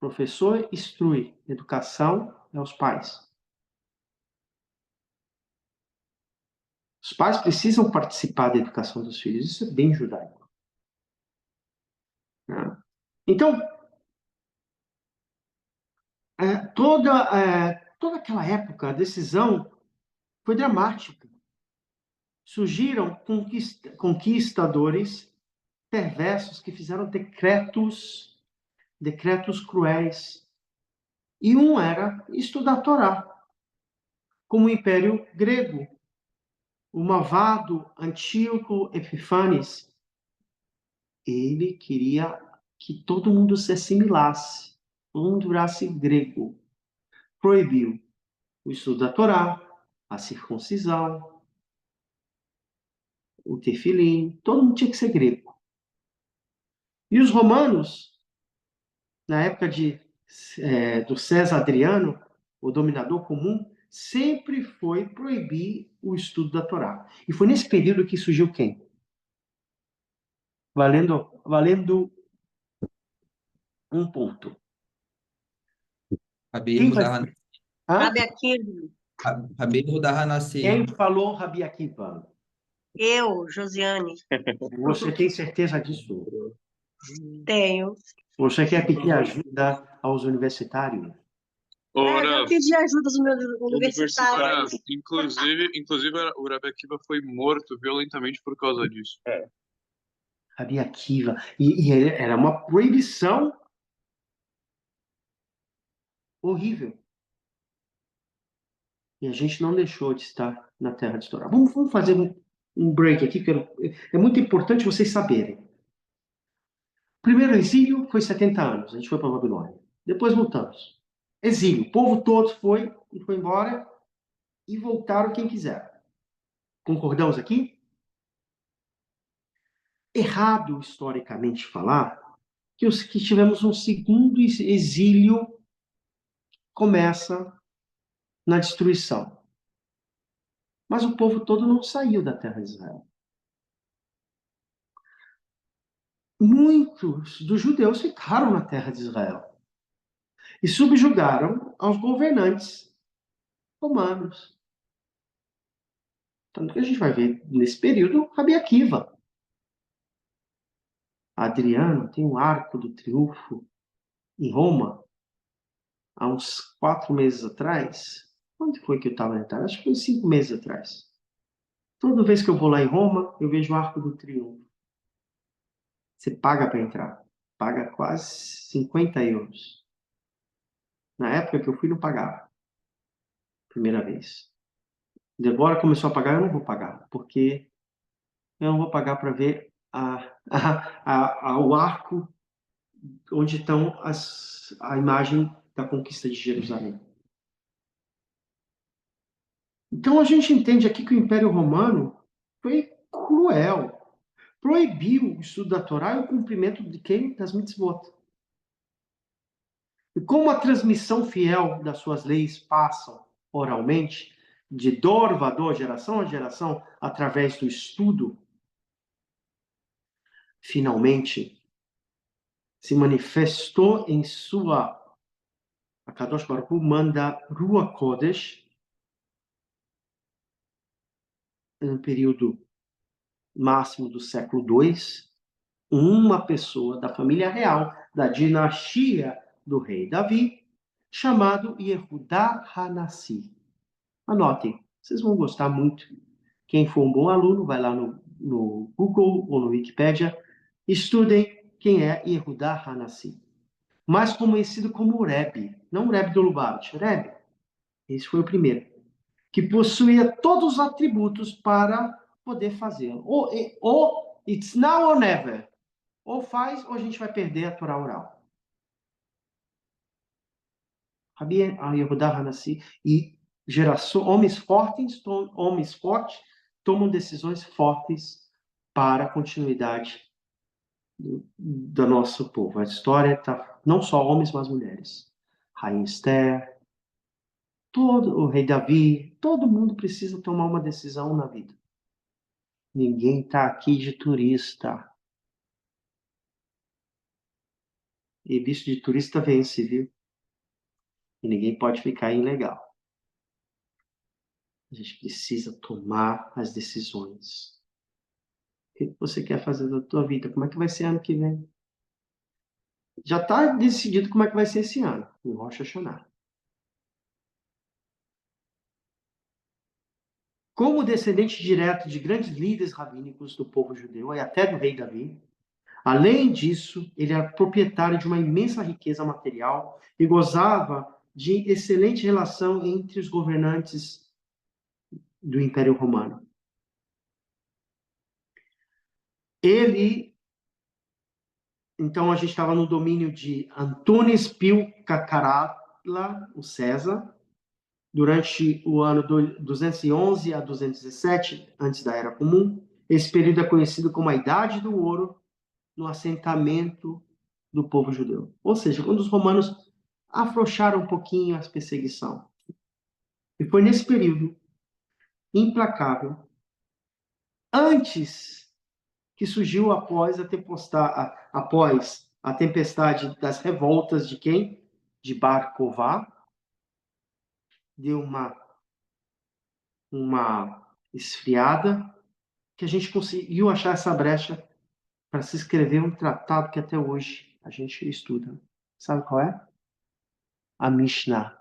Professor instrui, educação é os pais. Os pais precisam participar da educação dos filhos, isso é bem judaico. Então, toda aquela época, a decisão foi dramática. Surgiram conquistadores perversos que fizeram decretos cruéis. E um era estudar a Torá, como o Império Grego. O malvado Antíoco Epifanes, ele queria que todo mundo se assimilasse, todo mundo virasse grego. Proibiu o estudo da Torá, a circuncisão, o tefilim, todo mundo tinha que ser grego. E os romanos, na época do César Adriano, o dominador comum, sempre foi proibir o estudo da Torá. E foi nesse período que surgiu quem? Valendo um ponto. Rabi Quem vai... Yehuda Hã? Hanassi. Quem falou Rabi Akiva? Eu, Josiane, Você tem certeza disso? tenho. Você quer pedir ajuda aos universitários? Eu pedi ajuda aos meus universitários. Inclusive, o Rabi Akiva foi morto violentamente por causa disso. Rabi Akiva. E era uma proibição horrível. E a gente não deixou de estar na terra de Torá. Vamos fazer um break aqui, porque é muito importante vocês saberem. O primeiro exílio foi 70 anos, a gente foi para a Babilônia. Depois voltamos. Exílio, o povo todo foi embora e voltaram quem quiser. Concordamos aqui? Errado, historicamente, falar que tivemos um segundo exílio que começa na destruição. Mas o povo todo não saiu da terra de Israel. Muitos dos judeus ficaram na terra de Israel e subjugaram aos governantes romanos. Tanto que a gente vai ver nesse período Rabi Akiva. Adriano tem um arco do triunfo em Roma há uns 4 meses atrás. Quando foi que eu estava na Itália? Acho que foi 5 meses atrás. Toda vez que eu vou lá em Roma, eu vejo o Arco do Triunfo. Você paga para entrar. Paga quase 50 euros. Na época que eu fui, não pagava. Primeira vez. Débora começou a pagar, eu não vou pagar. Porque eu não vou pagar para ver o arco onde estão a imagem da conquista de Jerusalém. Então a gente entende aqui que o Império Romano foi cruel. Proibiu o estudo da Torá e o cumprimento de quem? Das mitzvot. E como a transmissão fiel das suas leis passam oralmente, de Dorvador, geração a geração, através do estudo, finalmente se manifestou em sua Akadosh Baruch Hu manda Ruach Kodesh no período máximo do século II, uma pessoa da família real, da dinastia do rei Davi, chamado Yehudá Hanassi. Anotem, vocês vão gostar muito. Quem for um bom aluno, vai lá no Google ou no Wikipedia, estudem quem é Yehudá Hanassi. Mais conhecido como Rebbe, não Rebbe do Lubavitch, Rebbe. Esse foi o primeiro, que possuía todos os atributos para poder fazer. Ou it's now or never. Ou faz, ou a gente vai perder a Torá oral. Rabi Yehudá Hanassi e homens fortes tomam decisões fortes para a continuidade do nosso povo. A história está não só homens, mas mulheres. Rainha Esther, o rei Davi, todo mundo precisa tomar uma decisão na vida. Ninguém está aqui de turista. E visto de turista vence, viu? E ninguém pode ficar ilegal. A gente precisa tomar as decisões. O que você quer fazer da tua vida? Como é que vai ser ano que vem? Já está decidido como é que vai ser esse ano, em Rosh Hashanah. Como descendente direto de grandes líderes rabínicos do povo judeu e até do rei Davi, além disso, ele era proprietário de uma imensa riqueza material e gozava de excelente relação entre os governantes do Império Romano. Então, a gente estava no domínio de Antunes Pio Cacarala, o César, durante o ano 211 a 217, antes da Era Comum. Esse período é conhecido como a Idade do Ouro, no assentamento do povo judeu. Ou seja, quando os romanos afrouxaram um pouquinho a perseguição. E foi nesse período implacável, antes que surgiu após a tempestade das revoltas de quem? De Bar Kokhba, deu uma esfriada, que a gente conseguiu achar essa brecha para se escrever um tratado que até hoje a gente estuda. Sabe qual é? A Mishnah.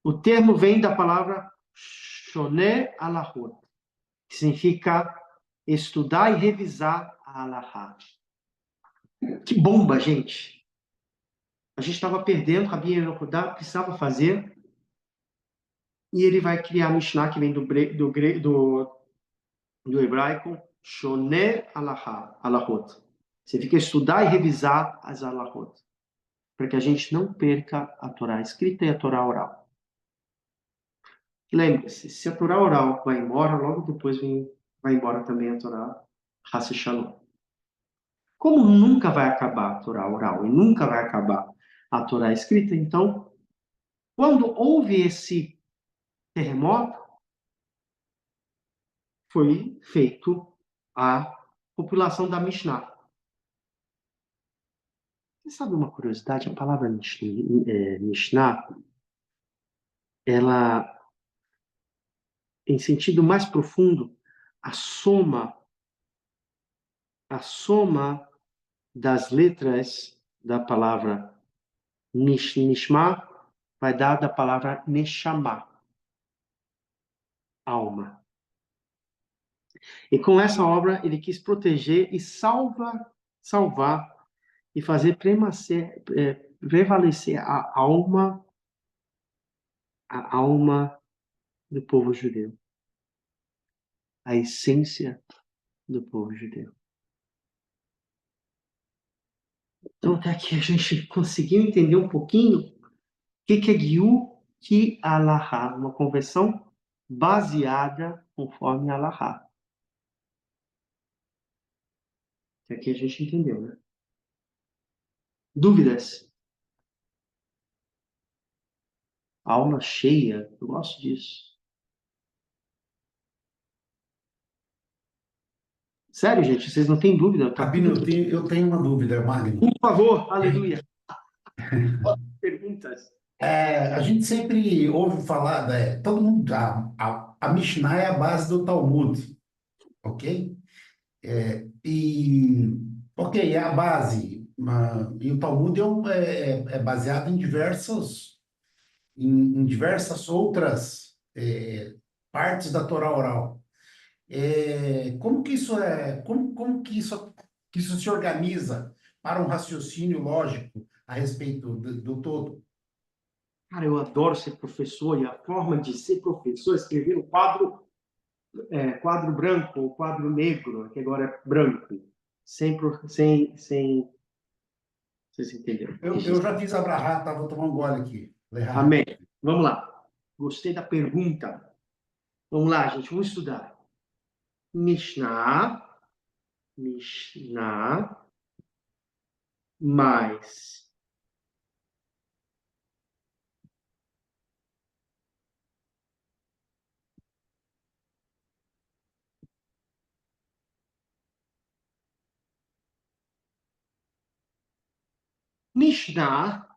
O termo vem da palavra Shoneh Alahot, que significa estudar e revisar a Alahá. Que bomba, gente! A gente estava perdendo, Rabi Yehudá precisava fazer, e ele vai criar a Mishnah, que vem do hebraico, Shoneh Alahot. Significa estudar e revisar as Alahot, para que a gente não perca a Torá escrita e a Torá oral. Lembre-se, se a Torá oral vai embora, logo depois vai embora também a Torá Hasse Shalom. Como nunca vai acabar a Torá oral e nunca vai acabar a Torá escrita, então, quando houve esse terremoto, foi feito a compilação da Mishnah. Você sabe uma curiosidade? A palavra Mishnah, ela, em sentido mais profundo, a soma das letras da palavra Nishma vai dar da palavra Neshama, alma. E com essa obra ele quis proteger e salvar e fazer prevalecer a alma do povo judeu, a essência do povo judeu. Então, até aqui a gente conseguiu entender um pouquinho o que é Giur Ki Alahá, uma conversão baseada conforme Alahá. Até aqui a gente entendeu, né? Dúvidas? Aula cheia, eu gosto disso. Sério, gente, vocês não têm dúvida? Tá Rabino, tudo... eu tenho uma dúvida, Magno. Por favor, aleluia. Perguntas. A gente sempre ouve falar, todo mundo, a Mishnah é a base do Talmud, ok? Ok, é a base, e o Talmud é baseado em diversas outras partes da Torá oral. Como que isso como que isso se organiza para um raciocínio lógico a respeito do todo? Cara, eu adoro ser professor e a forma de ser professor é escrever um quadro branco ou quadro negro, que agora é branco. Sem... Vocês entenderam? Eu já fiz a brahá, tá? Vou tomar um gole aqui. Amém. Vamos lá. Gostei da pergunta. Vamos lá, gente. Vamos estudar. Mishnah mais Mishnah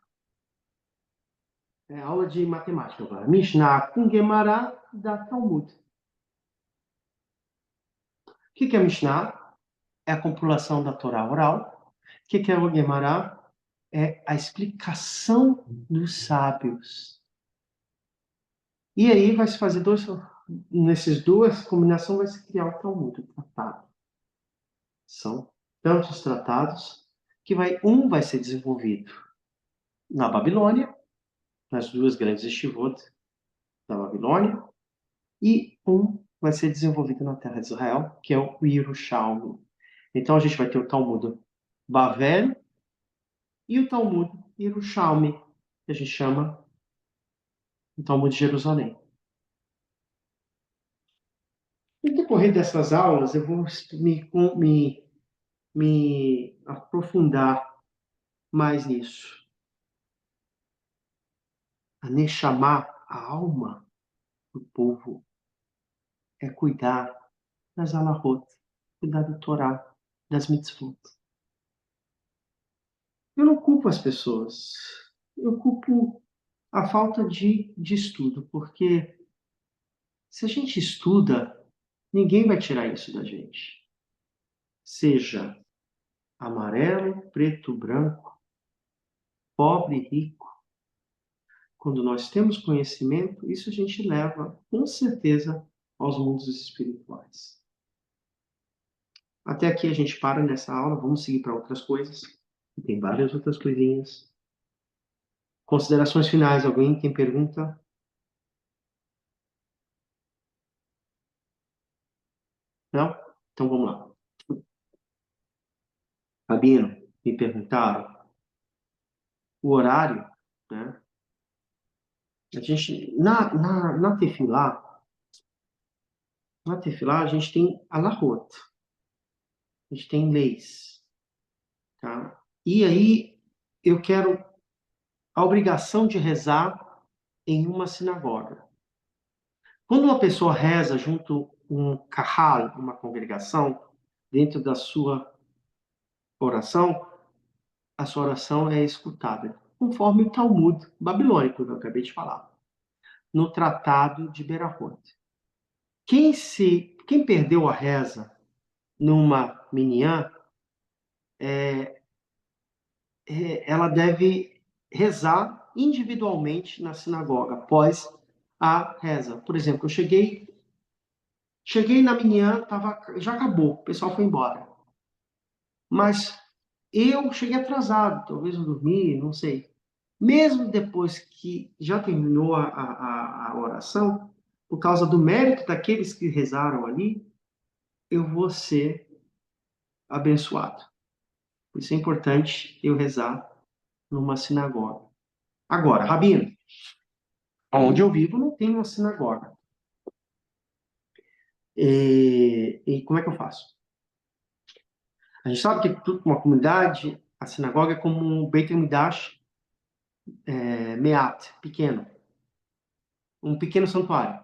é aula de matemática agora. Mishnah com Gemara da Talmud. O que é Mishnah? É a compilação da Torá oral. O que é o Gemara? É a explicação dos sábios. E aí vai se fazer nessas duas combinações vai se criar o Talmud, o tratado. São tantos tratados que um vai ser desenvolvido na Babilônia, nas duas grandes estivot da Babilônia, e um vai ser desenvolvido na terra de Israel, que é o Yerushalmi. Então a gente vai ter o Talmud Bavel e o Talmud Yerushalmi, que a gente chama o Talmud de Jerusalém. No decorrer dessas aulas, eu vou me aprofundar mais nisso. A Neshama, a alma do povo, é cuidar das alahot, cuidar da Torá, das mitzvot. Eu não culpo as pessoas, eu culpo a falta de estudo, porque se a gente estuda, ninguém vai tirar isso da gente. Seja amarelo, preto, branco, pobre, rico. Quando nós temos conhecimento, isso a gente leva, com certeza, aos mundos espirituais. Até aqui a gente para nessa aula, vamos seguir para outras coisas. Tem várias outras coisinhas. Considerações finais, alguém tem pergunta? Não? Então vamos lá. Rabino, me perguntaram o horário, né? A gente, na Tefilá, a gente tem alahot, a gente tem leis, tá? E aí eu quero a obrigação de rezar em uma sinagoga. Quando uma pessoa reza junto um kahal, uma congregação, dentro da sua oração, a sua oração é escutada, conforme o Talmud babilônico que eu acabei de falar, no Tratado de Berahot. Quem perdeu a reza numa minyan, ela deve rezar individualmente na sinagoga após a reza. Por exemplo, eu cheguei na minyan, já acabou, o pessoal foi embora. Mas eu cheguei atrasado, talvez eu dormi, não sei. Mesmo depois que já terminou a oração, por causa do mérito daqueles que rezaram ali, eu vou ser abençoado. Por isso é importante eu rezar numa sinagoga. Agora, Rabino, onde eu vivo não tem uma sinagoga. E como é que eu faço? A gente sabe que uma comunidade, a sinagoga é como um Beit HaMikdash meat, pequeno. um pequeno santuário.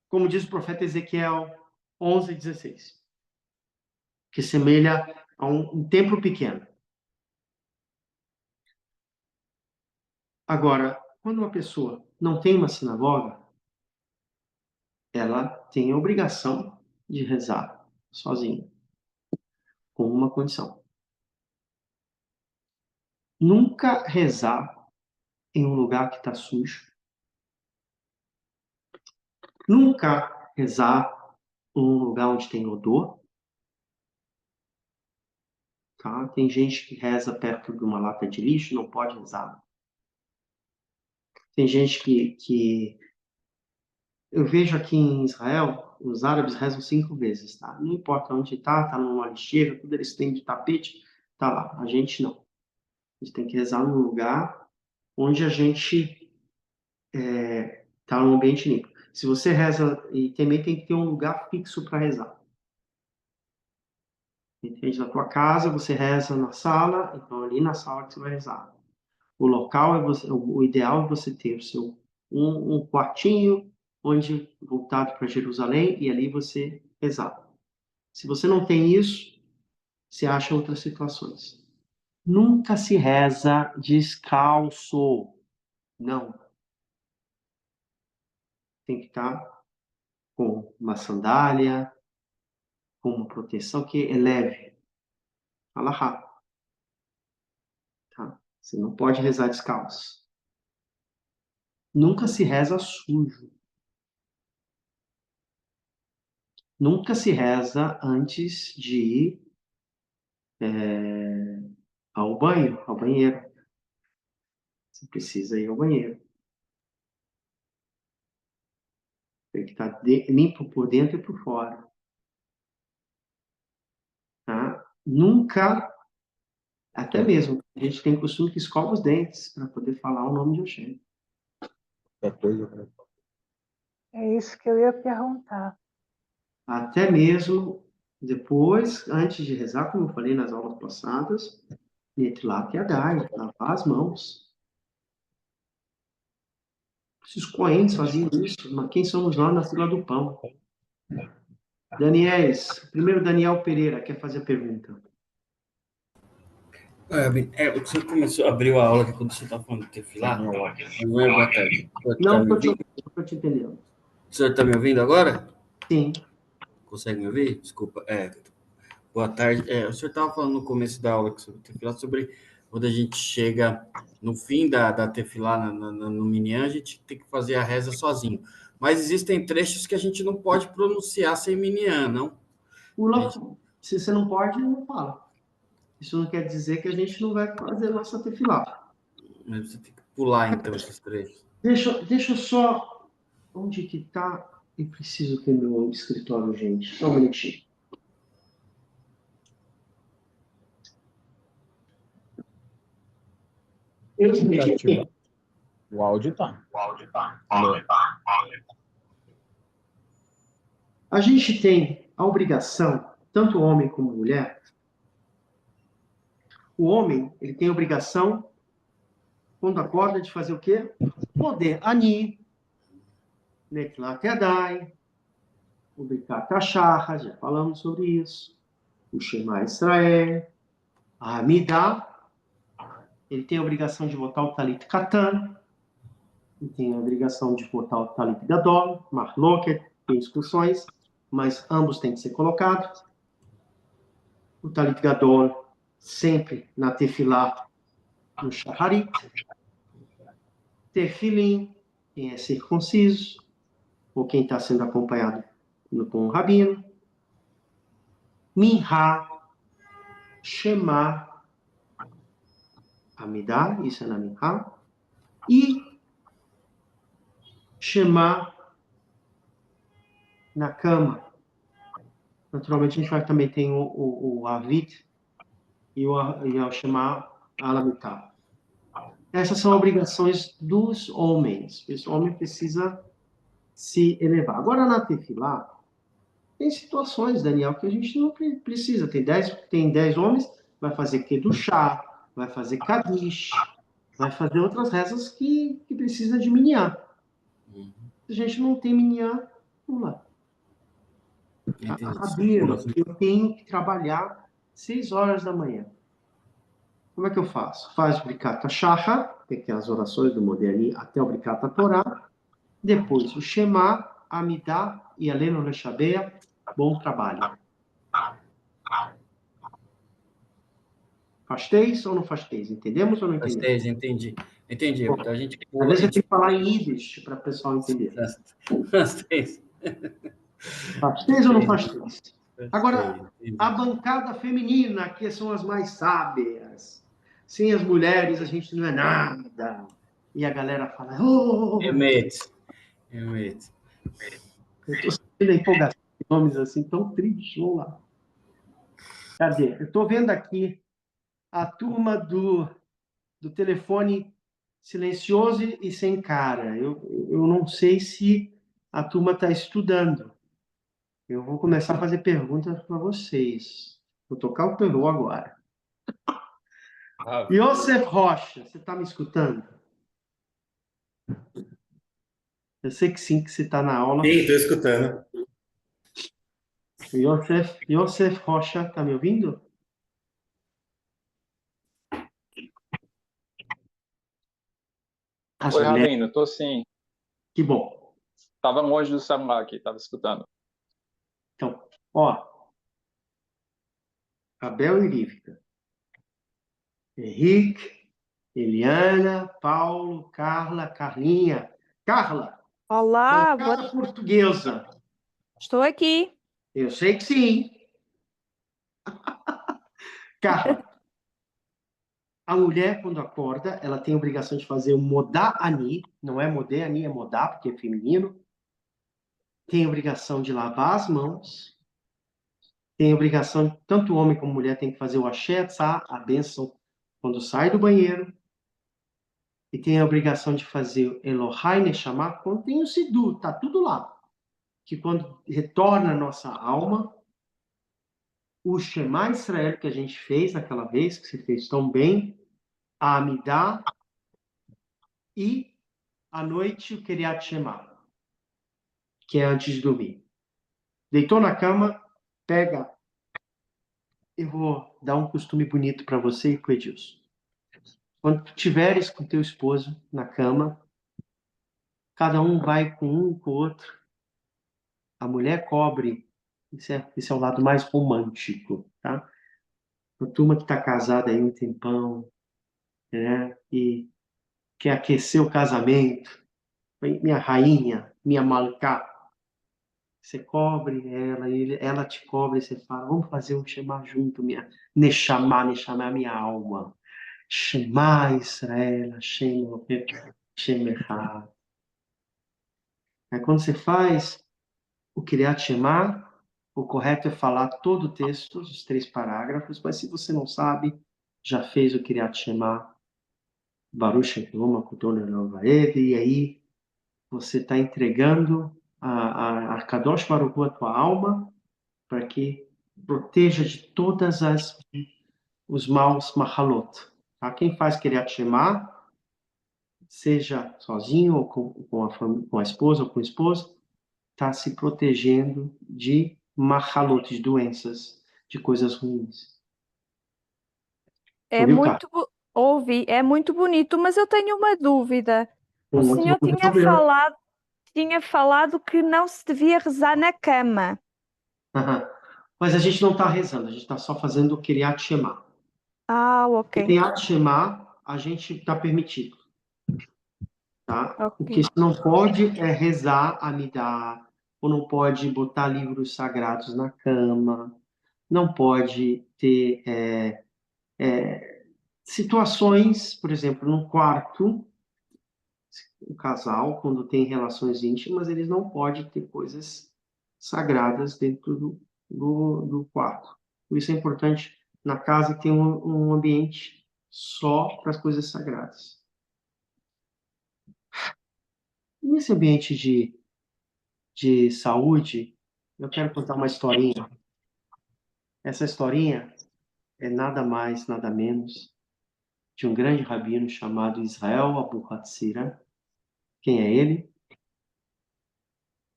Como diz o profeta Ezequiel 11:16, que semelha a um templo pequeno. Agora, quando uma pessoa não tem uma sinagoga, ela tem a obrigação de rezar sozinha, com uma condição: nunca rezar em um lugar que está sujo, nunca rezar em um lugar onde tem odor. Tá? Tem gente que reza perto de uma lata de lixo, não pode rezar. Tem gente que... Eu vejo aqui em Israel, os árabes rezam 5 vezes, tá? Não importa onde tá numa lixeira, tudo eles têm de tapete, tá lá. A gente não. A gente tem que rezar num lugar onde a gente tá num ambiente limpo. Se você reza, e também tem que ter um lugar fixo para rezar. Entende? Na tua casa, você reza na sala, então ali na sala que você vai rezar. O local o ideal é você ter o seu um quartinho onde voltado para Jerusalém e ali você rezar. Se você não tem isso, você acha outras situações. Nunca se reza descalço. Não. Tem que estar com uma sandália, com uma proteção que é leve. Alahá. Tá? Você não pode rezar descalço. Nunca se reza sujo. Nunca se reza antes de ir ao banheiro. Você precisa ir ao banheiro. Tem que estar limpo por dentro e por fora. Tá? Nunca, até mesmo, a gente tem costume que escova os dentes para poder falar o nome de Hashem. É isso que eu ia perguntar. Até mesmo depois, antes de rezar, como eu falei nas aulas passadas, Netilat Yadayim, lavar as mãos. Os coentes faziam isso, mas quem somos nós na fila do pão? Primeiro Daniel Pereira quer fazer a pergunta. O senhor começou, abriu a aula aqui quando o senhor estava falando de Tefilá. Boa tarde. Não estou te entendendo. O senhor está me ouvindo agora? Sim. Consegue me ouvir? Desculpa. Boa tarde. O senhor estava falando no começo da aula sobre Tefilá, sobre quando a gente chega no fim da Tefilá, no Minyan, a gente tem que fazer a reza sozinho. Mas existem trechos que a gente não pode pronunciar sem Minyan, não? Se você não pode, não fala. Isso não quer dizer que a gente não vai fazer nossa Tefilá. Mas você tem que pular, então, esses trechos. Deixa eu só... Onde que está? Eu preciso ter meu escritório, gente. Só um minutinho. O áudio tá. A gente tem a obrigação, tanto homem como mulher. O homem, ele tem a obrigação, quando acorda, de fazer o quê? Poder ani, Netilat Yadayim, o Birkat HaShachar, já falamos sobre isso. O Shema Israel, a Amidah. Ele tem a obrigação de botar o Talit Katan, ele tem a obrigação de botar o Talit Gadol, Marloket, tem discussões, mas ambos têm que ser colocados. O Talit Gadol, sempre na Tefilá, no Shaharit. Tefilim, quem é circunciso, ou quem está sendo acompanhado com o rabino. Minha, Shema, Amidah, isso é na Minha. E Shema na cama. Naturalmente, a gente também tem o Avit e o Shema Alamitah. Essas são obrigações dos homens. Esse homem precisa se elevar. Agora, na Tefilá, tem situações, Daniel, que a gente não precisa. Tem 10 homens, vai fazer Kedushá, vai fazer Kadish, vai fazer outras rezas que precisa de Minyan. Se a gente não tem minyan, vamos lá. Rabino, eu tenho que trabalhar 6 horas da manhã. Como é que eu faço? Faz o Brikat HaShachar, que é as orações do Moderni, até o Brikat HaTorah. Depois o Shema, Amidah e Alenu Leshabeah. Bom trabalho. Faz ou não faz? Entendemos ou não entendemos? Entendi. Então a gente Às vezes eu tenho que falar em Yiddish para o pessoal entender. Faz Ou não faz? Agora, a bancada feminina, que são as mais sábias. Sem as mulheres, a gente não é nada. E a galera fala... Oh! Remete. Eu estou sentindo a empolgação de nomes assim tão tristes. Vamos lá. Cadê? Eu estou vendo aqui a turma do telefone silencioso e sem cara. Eu não sei se a turma está estudando. Eu vou começar a fazer perguntas para vocês. Vou tocar o peru agora. Yosef Rocha, você está me escutando? Eu sei que sim, que você está na aula. Sim, estou escutando. Yosef Rocha, está me ouvindo? Oi, Rabino, estou sim. Que bom. Estava longe do celular aqui, estava escutando. Então, Abel e Rivka, Henrique, Eliana, Paulo, Carla, Carlinha. Carla! Olá, bancada portuguesa. Estou aqui. Eu sei que sim. Carla, a mulher, quando acorda, ela tem a obrigação de fazer o modá ani, não é modé ani, é modá, porque é feminino. Tem a obrigação de lavar as mãos. Tem a obrigação, tanto homem como mulher tem que fazer o axé, a bênção, quando sai do banheiro. E tem a obrigação de fazer o Elohai Neshama, quando tem o Sidur, está tudo lá. Que quando retorna a nossa alma, o Shema Israel que a gente fez naquela vez, que você fez tão bem, a Amidah e à noite o Kiryat Shema, que é antes de dormir. Deitou na cama, pega. Eu vou dar um costume bonito para você e para o Edilson. Quando tu tiveres com teu esposo na cama, cada um vai com um com o outro. A mulher cobre. Esse é o lado mais romântico, tá? A turma que está casada aí um tempão, né? E quer aquecer o casamento. Minha rainha, minha malcá. Você cobre ela, ela te cobre, e você fala, vamos fazer um Shema junto, minha Neshama, minha alma. Shema Israel, Hashem Echad. Aí quando você faz o Kiryat Shema, o correto é falar todo o texto, os 3 parágrafos, mas se você não sabe, já fez o Kiryat Shema, Baruch Shem Kutone Lovaed, e aí você está entregando a Kadosh Baruch Hu, a tua alma, para que proteja de todas os maus machalot. Tá? Quem faz Kiryat Shema, seja sozinho ou com a esposa ou com o esposo, está se protegendo de machalot, de doenças, de coisas ruins. É muito, é muito bonito, mas eu tenho uma dúvida. O senhor tinha falado que não se devia rezar na cama. Mas a gente não está rezando, a gente está só fazendo o Kiryat Shema. Ok. O Kiryat Shema, a gente está permitido. Tá? Okay. O que não pode é rezar Amidah, ou não pode botar livros sagrados na cama, não pode ter situações, por exemplo, no quarto, o casal, quando tem relações íntimas, eles não podem ter coisas sagradas dentro do quarto. Por isso é importante, na casa, ter um ambiente só para as coisas sagradas. Nesse ambiente de saúde, eu quero contar uma historinha. Essa historinha é nada mais, nada menos de um grande rabino chamado Israel Abuhatzira. Quem é ele?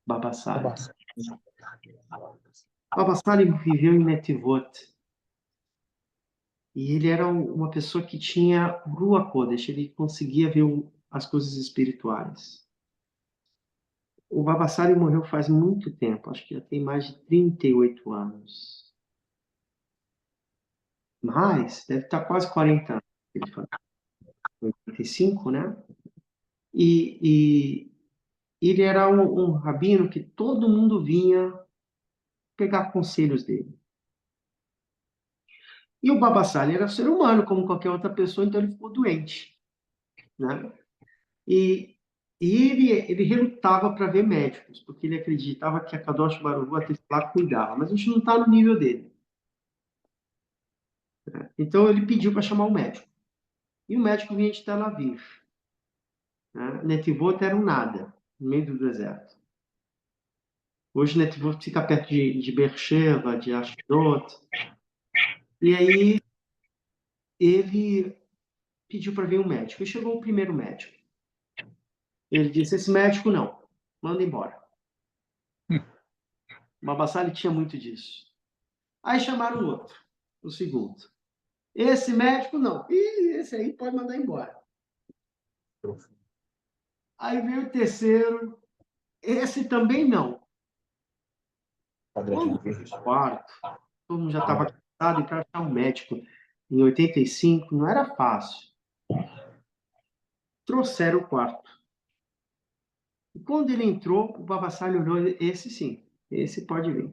Baba Sali. Baba Sali viveu em Netivot. E ele era uma pessoa que tinha Ruach Kodesh, ele conseguia ver as coisas espirituais. O Baba Sali morreu faz muito tempo, acho que já tem mais de 38 anos. Mas deve estar quase 40 anos. Ele falou. 85, né? E ele era um rabino que todo mundo vinha pegar conselhos dele. E o Baba Sali era ser humano, como qualquer outra pessoa, então ele ficou doente, né? E ele relutava para ver médicos, porque ele acreditava que a Kadosh Baruch Hu, a Tefilá, cuidava, mas a gente não está no nível dele. Né? Então ele pediu para chamar um médico. E o médico vinha de Tel Aviv. Né? Netivot era um nada, no meio do deserto. Hoje Netivot fica perto de Beersheba, de Ashdod. E aí ele pediu para ver um médico. E chegou o primeiro médico. Ele disse, esse médico não, manda embora. O Baba Sali tinha muito disso. Aí chamaram o outro, o segundo. Esse médico não. E esse aí pode mandar embora. Aí veio o terceiro. Esse também não. Quando veio o quarto, todo mundo já estava cansado e para achar um médico em 85 não era fácil. Trouxeram o quarto. E quando ele entrou, o Baba Sali olhou, esse sim, esse pode vir.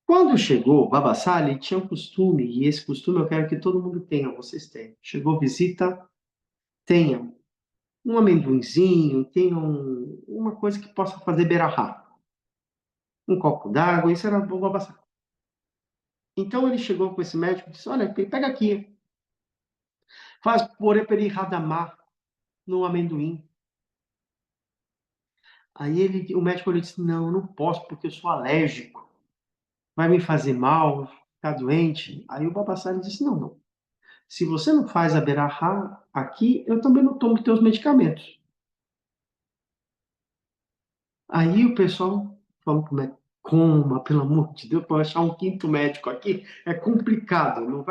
Quando chegou, o Baba Sali tinha um costume, e esse costume eu quero que todo mundo tenha, vocês tenham. Chegou visita, tenham um amendoinzinho, tenham uma coisa que possa fazer berahá. Um copo d'água, isso era bom Baba Sali. Então ele chegou com esse médico e disse, olha, pega aqui, faz poreperi radamá no amendoim. Aí o médico disse, não, eu não posso porque eu sou alérgico. Vai me fazer mal, ficar doente. Aí o Baba Sali disse, não. Se você não faz a berahá aqui, eu também não tomo teus medicamentos. Aí o pessoal falou pro médico, pelo amor de Deus, para achar um quinto médico aqui é complicado. Não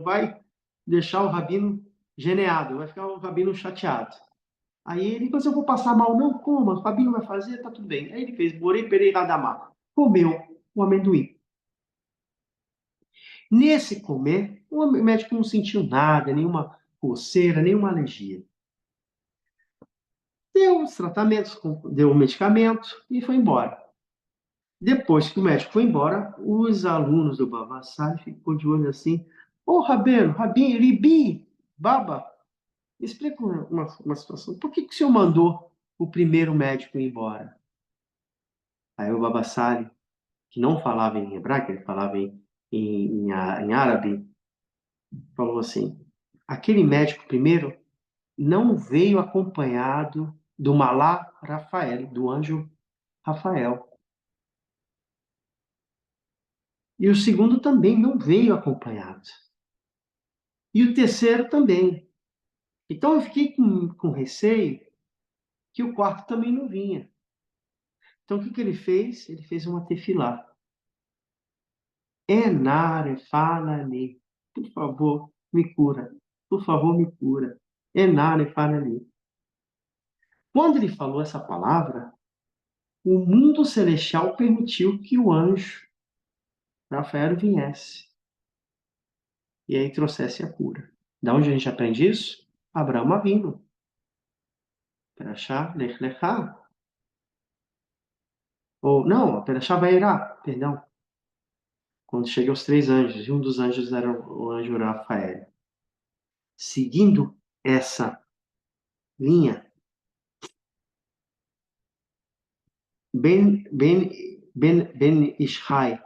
vai deixar o rabino geneado, vai ficar o rabino chateado. Aí ele, mas eu vou passar mal, não coma, o rabino vai fazer, tá tudo bem. Aí ele fez borei perei radamá, comeu o amendoim. Nesse comer, o médico não sentiu nada, nenhuma coceira, nenhuma alergia. Deu os tratamentos, deu o medicamento e foi embora. Depois que o médico foi embora, os alunos do Baba Sali ficou de olho assim, ô Rabino, Ribi, Baba, explica uma situação. Por que o senhor mandou o primeiro médico ir embora? Aí o Baba Sali, que não falava em hebraico, ele falava em árabe, falou assim, aquele médico primeiro não veio acompanhado do Malá Rafael, do anjo Rafael. E o segundo também não veio acompanhado. E o terceiro também. Então eu fiquei com receio que o quarto também não vinha. Então o que ele fez? Ele fez uma tefilá. Enare fala-lhe. Por favor, me cura. Por favor, me cura. Enare fala-lhe. Quando ele falou essa palavra, o mundo celestial permitiu que o anjo Rafael viesse. E aí trouxesse a cura. Da onde a gente aprende isso? Abraão Avinu. Perachá Lech Lechá. Ou, não, Perachá Vairá, perdão. Quando chega aos 3 anjos, e um dos anjos era o anjo Rafael. Seguindo essa linha, Ben Ishai,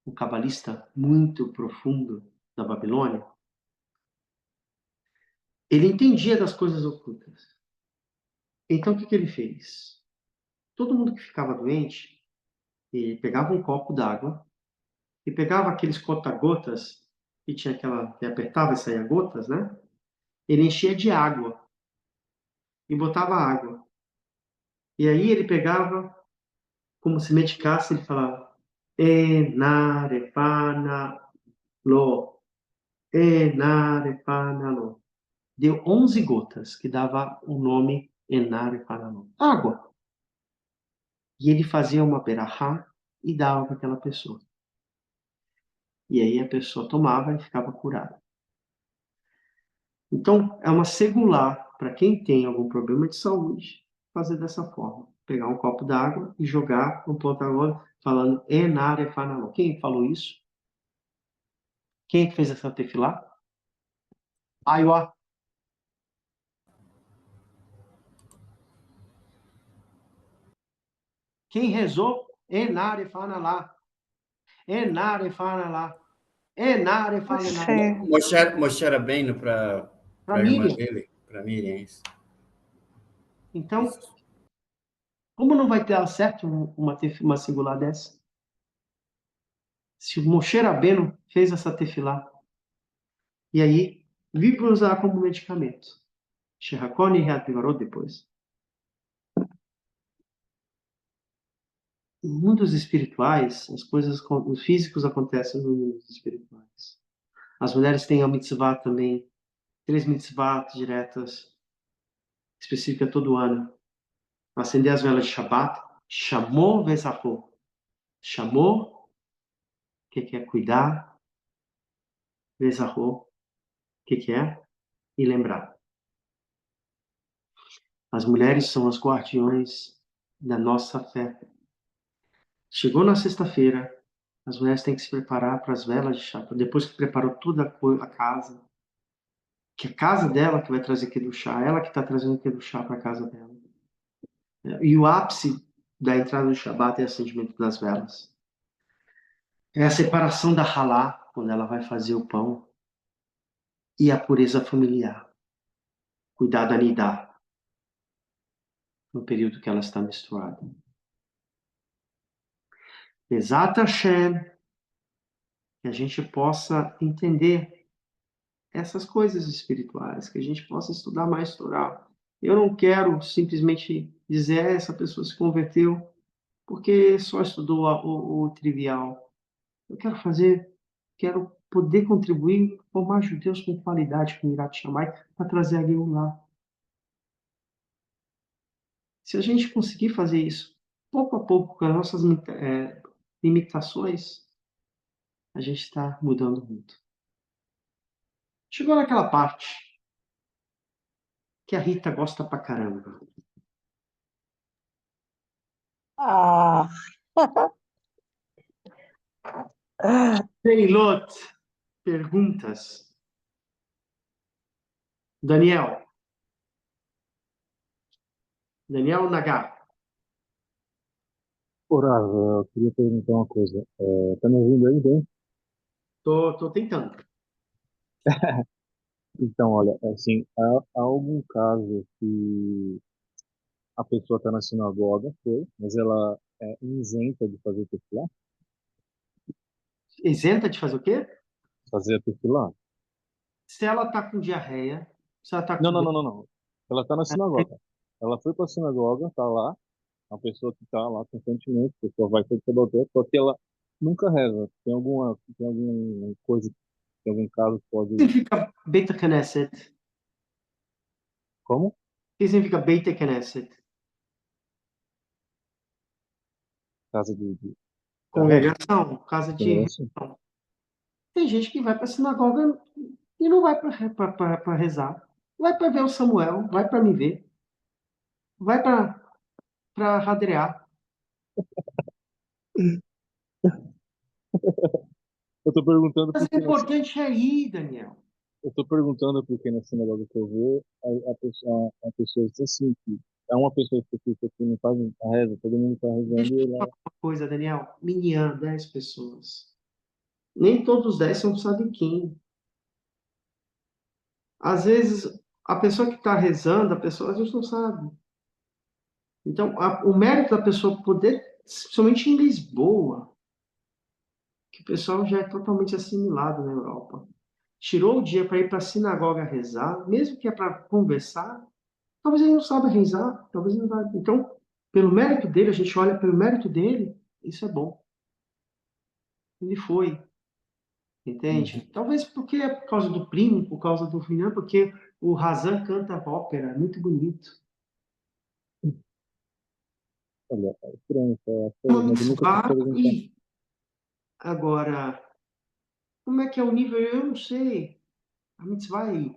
um cabalista muito profundo da Babilônia, ele entendia das coisas ocultas. Então, o que ele fez? Todo mundo que ficava doente, ele pegava um copo d'água e pegava aqueles conta-gotas que tinha que apertava e saía gotas, né? Ele enchia de água e botava água. E aí ele pegava, como se medicasse, ele falava, Enarefana lo, Enarefana lo. Deu 11 gotas, que dava o nome Enarefana lo. Água. E ele fazia uma berahá e dava para aquela pessoa. E aí a pessoa tomava e ficava curada. Então, é uma segular para quem tem algum problema de saúde, fazer dessa forma. Pegar um copo d'água e jogar no ponta-agulha, falando Enarefanalô. Quem falou isso? Quem é que fez essa tefilá? Aiwa. Quem rezou? Enarefanalá. Enarefanalá. Enarefanalá. Moshe Rabbeinu para a irmã Miriam. dele, para Miriam, isso. Então, como não vai ter certo uma singular dessa? Se o Moshe Rabbeinu fez essa tefilá, e aí vi para usar como medicamento. Shehakoni e Reativarot depois. Em mundos espirituais, as coisas, os físicos acontecem nos mundos espirituais. As mulheres têm a mitzvah também, 3 mitzvah diretas, específica todo ano. Acender as velas de Shabbat, chamou Vezahô. Chamou, que é cuidar, Vezahô, que é? E lembrar. As mulheres são as guardiões da nossa fé. Chegou na sexta-feira, as mulheres têm que se preparar para as velas de chá. Depois que preparou toda a casa, que é a casa dela que vai trazer Kedushá, ela que está trazendo Kedushá para a casa dela. E o ápice da entrada do Shabat é o acendimento das velas. É a separação da halá, quando ela vai fazer o pão. E a pureza familiar. Cuidar da nidá, no período que ela está menstruada. Bezat Hashem, que a gente possa entender essas coisas espirituais, que a gente possa estudar mais Torá. Eu não quero simplesmente dizer essa pessoa se converteu porque só estudou o trivial. Eu quero poder contribuir, formar judeus com qualidade, com Irat Shammai, para trazer a Geulah. Se a gente conseguir fazer isso, pouco a pouco, com as nossas limitações, a gente está mudando muito. Chegou naquela parte que a Rita gosta pra caramba. Ah. Peilot, perguntas. Daniel Nagar. Orav, eu queria perguntar uma coisa. Tá me ouvindo aí bem? Tô tentando. Então, olha, assim, há algum caso que a pessoa está na sinagoga, mas ela é isenta de fazer tefilá? Isenta de fazer o quê? Fazer a tefilá? Se ela tá com diarreia, se ela tá com... Não. Ela está na sinagoga. Ela foi para a sinagoga, tá lá, uma pessoa que está lá constantemente, a pessoa vai todo o tempo, só que ela nunca reza. Tem alguma coisa, tem algum caso que pode... O que significa Beit Knesset? Como? O que significa Beit Knesset? Casa de congregação, casa de reunião. Tem gente que vai para a sinagoga e não vai para rezar. Vai para ver o Samuel, vai para me ver. Vai para radrear. Eu tô perguntando Mas o importante é ir, Daniel. Eu tô perguntando porque na sinagoga que eu vou, a pessoa diz assim, que é uma pessoa específica que não faz a reza, todo mundo tá rezando Deixa eu e falar uma coisa, Daniel. Minyan, 10 pessoas. Nem todos os 10 são sadiquim. Às vezes, a pessoa que está rezando, a pessoa às vezes não sabe. Então, o mérito da pessoa poder, principalmente em Lisboa, que o pessoal já é totalmente assimilado na Europa. Tirou o dia para ir para a sinagoga rezar, mesmo que é para conversar, talvez ele não saiba rezar, talvez ele não vai. Então, Pelo mérito dele, a gente olha pelo mérito dele, isso é bom. Ele foi, entende? Talvez porque é por causa do primo, por causa do filho, porque o Razan canta ópera, é muito bonito. Olha, é estranho, Uma mas muitas mitzvah, pessoas não e agora, como é que é o nível? Eu não sei. A mitzvah aí.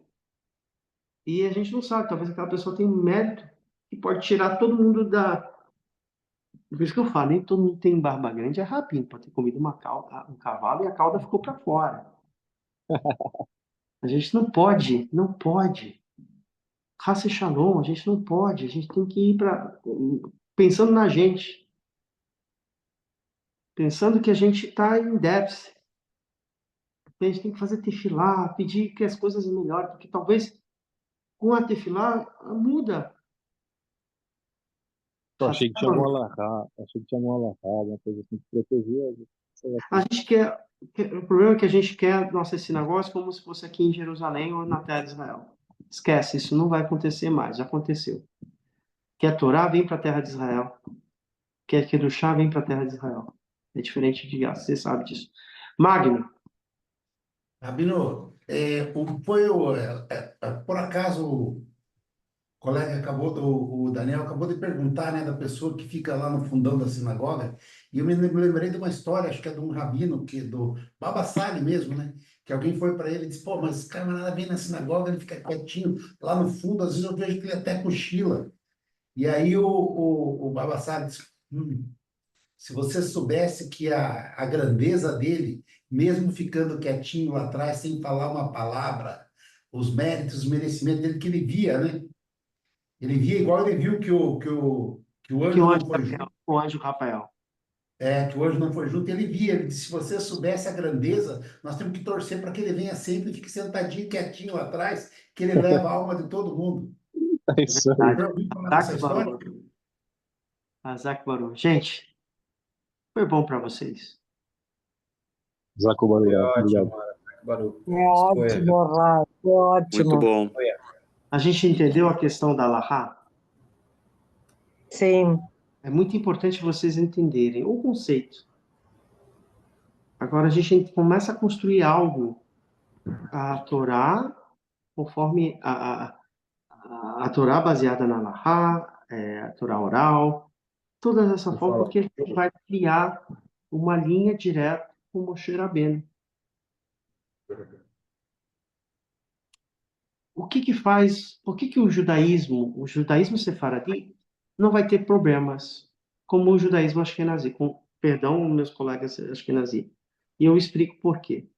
E a gente não sabe, talvez aquela pessoa tenha um mérito que pode tirar todo mundo da. Por isso que eu falo, nem todo mundo tem barba grande, é rabino, pode ter comido um cavalo e a cauda ficou para fora. A gente não pode, não pode. Raça Shalom, a gente não pode, a gente tem que ir para. Pensando na gente. Pensando que a gente está em déficit. A gente tem que fazer tefilá, pedir que as coisas melhorem, porque talvez com a tefilá muda. Eu achei que tinha algum alahá, alguma coisa assim que protegia. A gente quer. O problema é que a gente quer nossas sinagogas como se fosse aqui em Jerusalém ou na terra de Israel. Esquece, isso não vai acontecer mais, já aconteceu. Quer Torá, vem para a terra de Israel. Quer Kedushá, vem para a terra de Israel. É diferente de Gaza, você sabe disso. Magno. Rabino, por acaso o colega o Daniel acabou de perguntar, né, da pessoa que fica lá no fundão da sinagoga, e eu me lembrei de uma história, acho que é de um rabino, do Baba Sali mesmo, né, que alguém foi para ele e disse, pô, mas esse camarada vem na sinagoga, ele fica quietinho lá no fundo, às vezes eu vejo que ele até cochila. E aí o Baba Sali disse, se você soubesse que a grandeza dele, mesmo ficando quietinho lá atrás, sem falar uma palavra, os méritos, os merecimentos dele, que ele via, né? Ele via igual ele viu que o Que anjo o não anjo, foi junto. o anjo Rafael. Que o anjo não foi junto, ele via. Ele disse, se você soubesse a grandeza, nós temos que torcer para que ele venha sempre e fique sentadinho, quietinho lá atrás, que ele leva a alma de todo mundo. É isso aí. Já ouviu falar dessa história? Azak Baruch. Gente, foi bom para vocês. Zaco Foi Baruch, ótimo, obrigado. Baru. Ótimo, Rafa, ótimo. Muito bom. A gente entendeu a questão da Lahá? Sim. É muito importante vocês entenderem o conceito. Agora a gente começa a construir algo, a Torá, conforme a Torá baseada na Lahá, a Torá oral, toda essa forma, porque a gente vai criar uma linha direta com o Moshe Rabbeinu. O que faz, por que o judaísmo sefaradi não vai ter problemas como o judaísmo ashkenazi, com perdão, meus colegas ashkenazi. E eu explico por quê.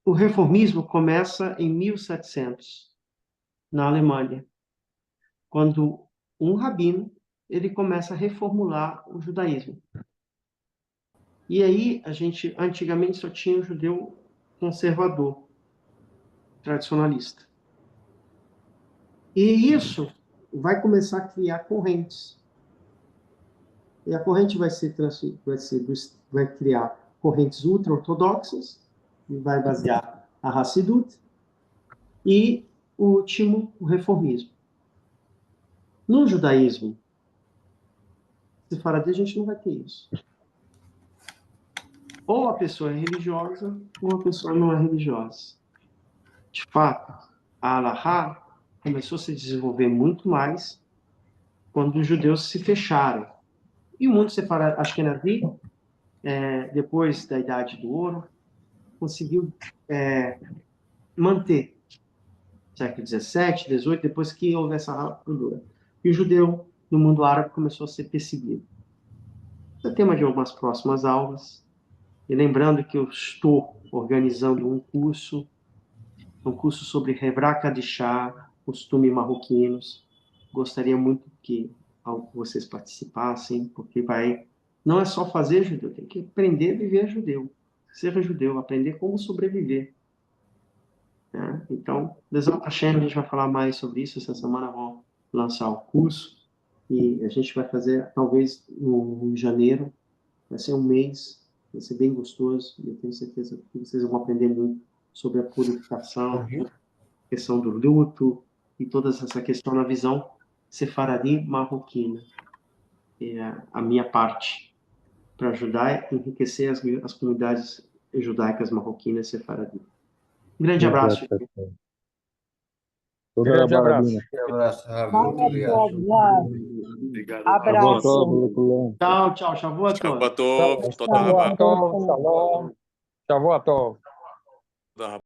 O reformismo começa em 1700, na Alemanha, quando um rabino ele começa a reformular o judaísmo. E aí antigamente só tinha o judeu conservador, tradicionalista. E isso vai começar a criar correntes. E a corrente vai criar correntes ultra-ortodoxas, que vai basear a Hassidut, e o último, o reformismo. No judaísmo, sefaradi, a gente não vai ter isso. Ou a pessoa é religiosa, ou a pessoa não é religiosa. De fato, a Halahá começou a se desenvolver muito mais quando os judeus se fecharam. E o mundo sefaradi, Ashkenazi, depois da Idade do Ouro, conseguiu manter século XVII, XVIII, depois que houve essa ruptura. E o judeu no mundo árabe começou a ser perseguido. Esse é tema de algumas próximas aulas. E lembrando que eu estou organizando um curso sobre Hebrá Kadishá, costumes marroquinos. Gostaria muito que vocês participassem, porque não é só fazer judeu, tem que aprender a viver judeu. Ser judeu, aprender como sobreviver. Né? Então, Bezat Hashem, a gente vai falar mais sobre isso. Essa semana vamos lançar o curso e a gente vai fazer, talvez, em janeiro. Vai ser um mês, vai ser bem gostoso e eu tenho certeza que vocês vão aprender muito sobre a purificação, a questão do luto e toda essa questão na visão sefaradim marroquina. É a minha parte para ajudar e enriquecer as comunidades judaicas marroquinas sefaradim. Um grande abraço. Grande abraço. Um abraço, Ravi. Muito obrigado. Obrigado. Abraço. Tchau, tchau. Shavuot Shabbat tov, Shalom, shalom. Shavua tov.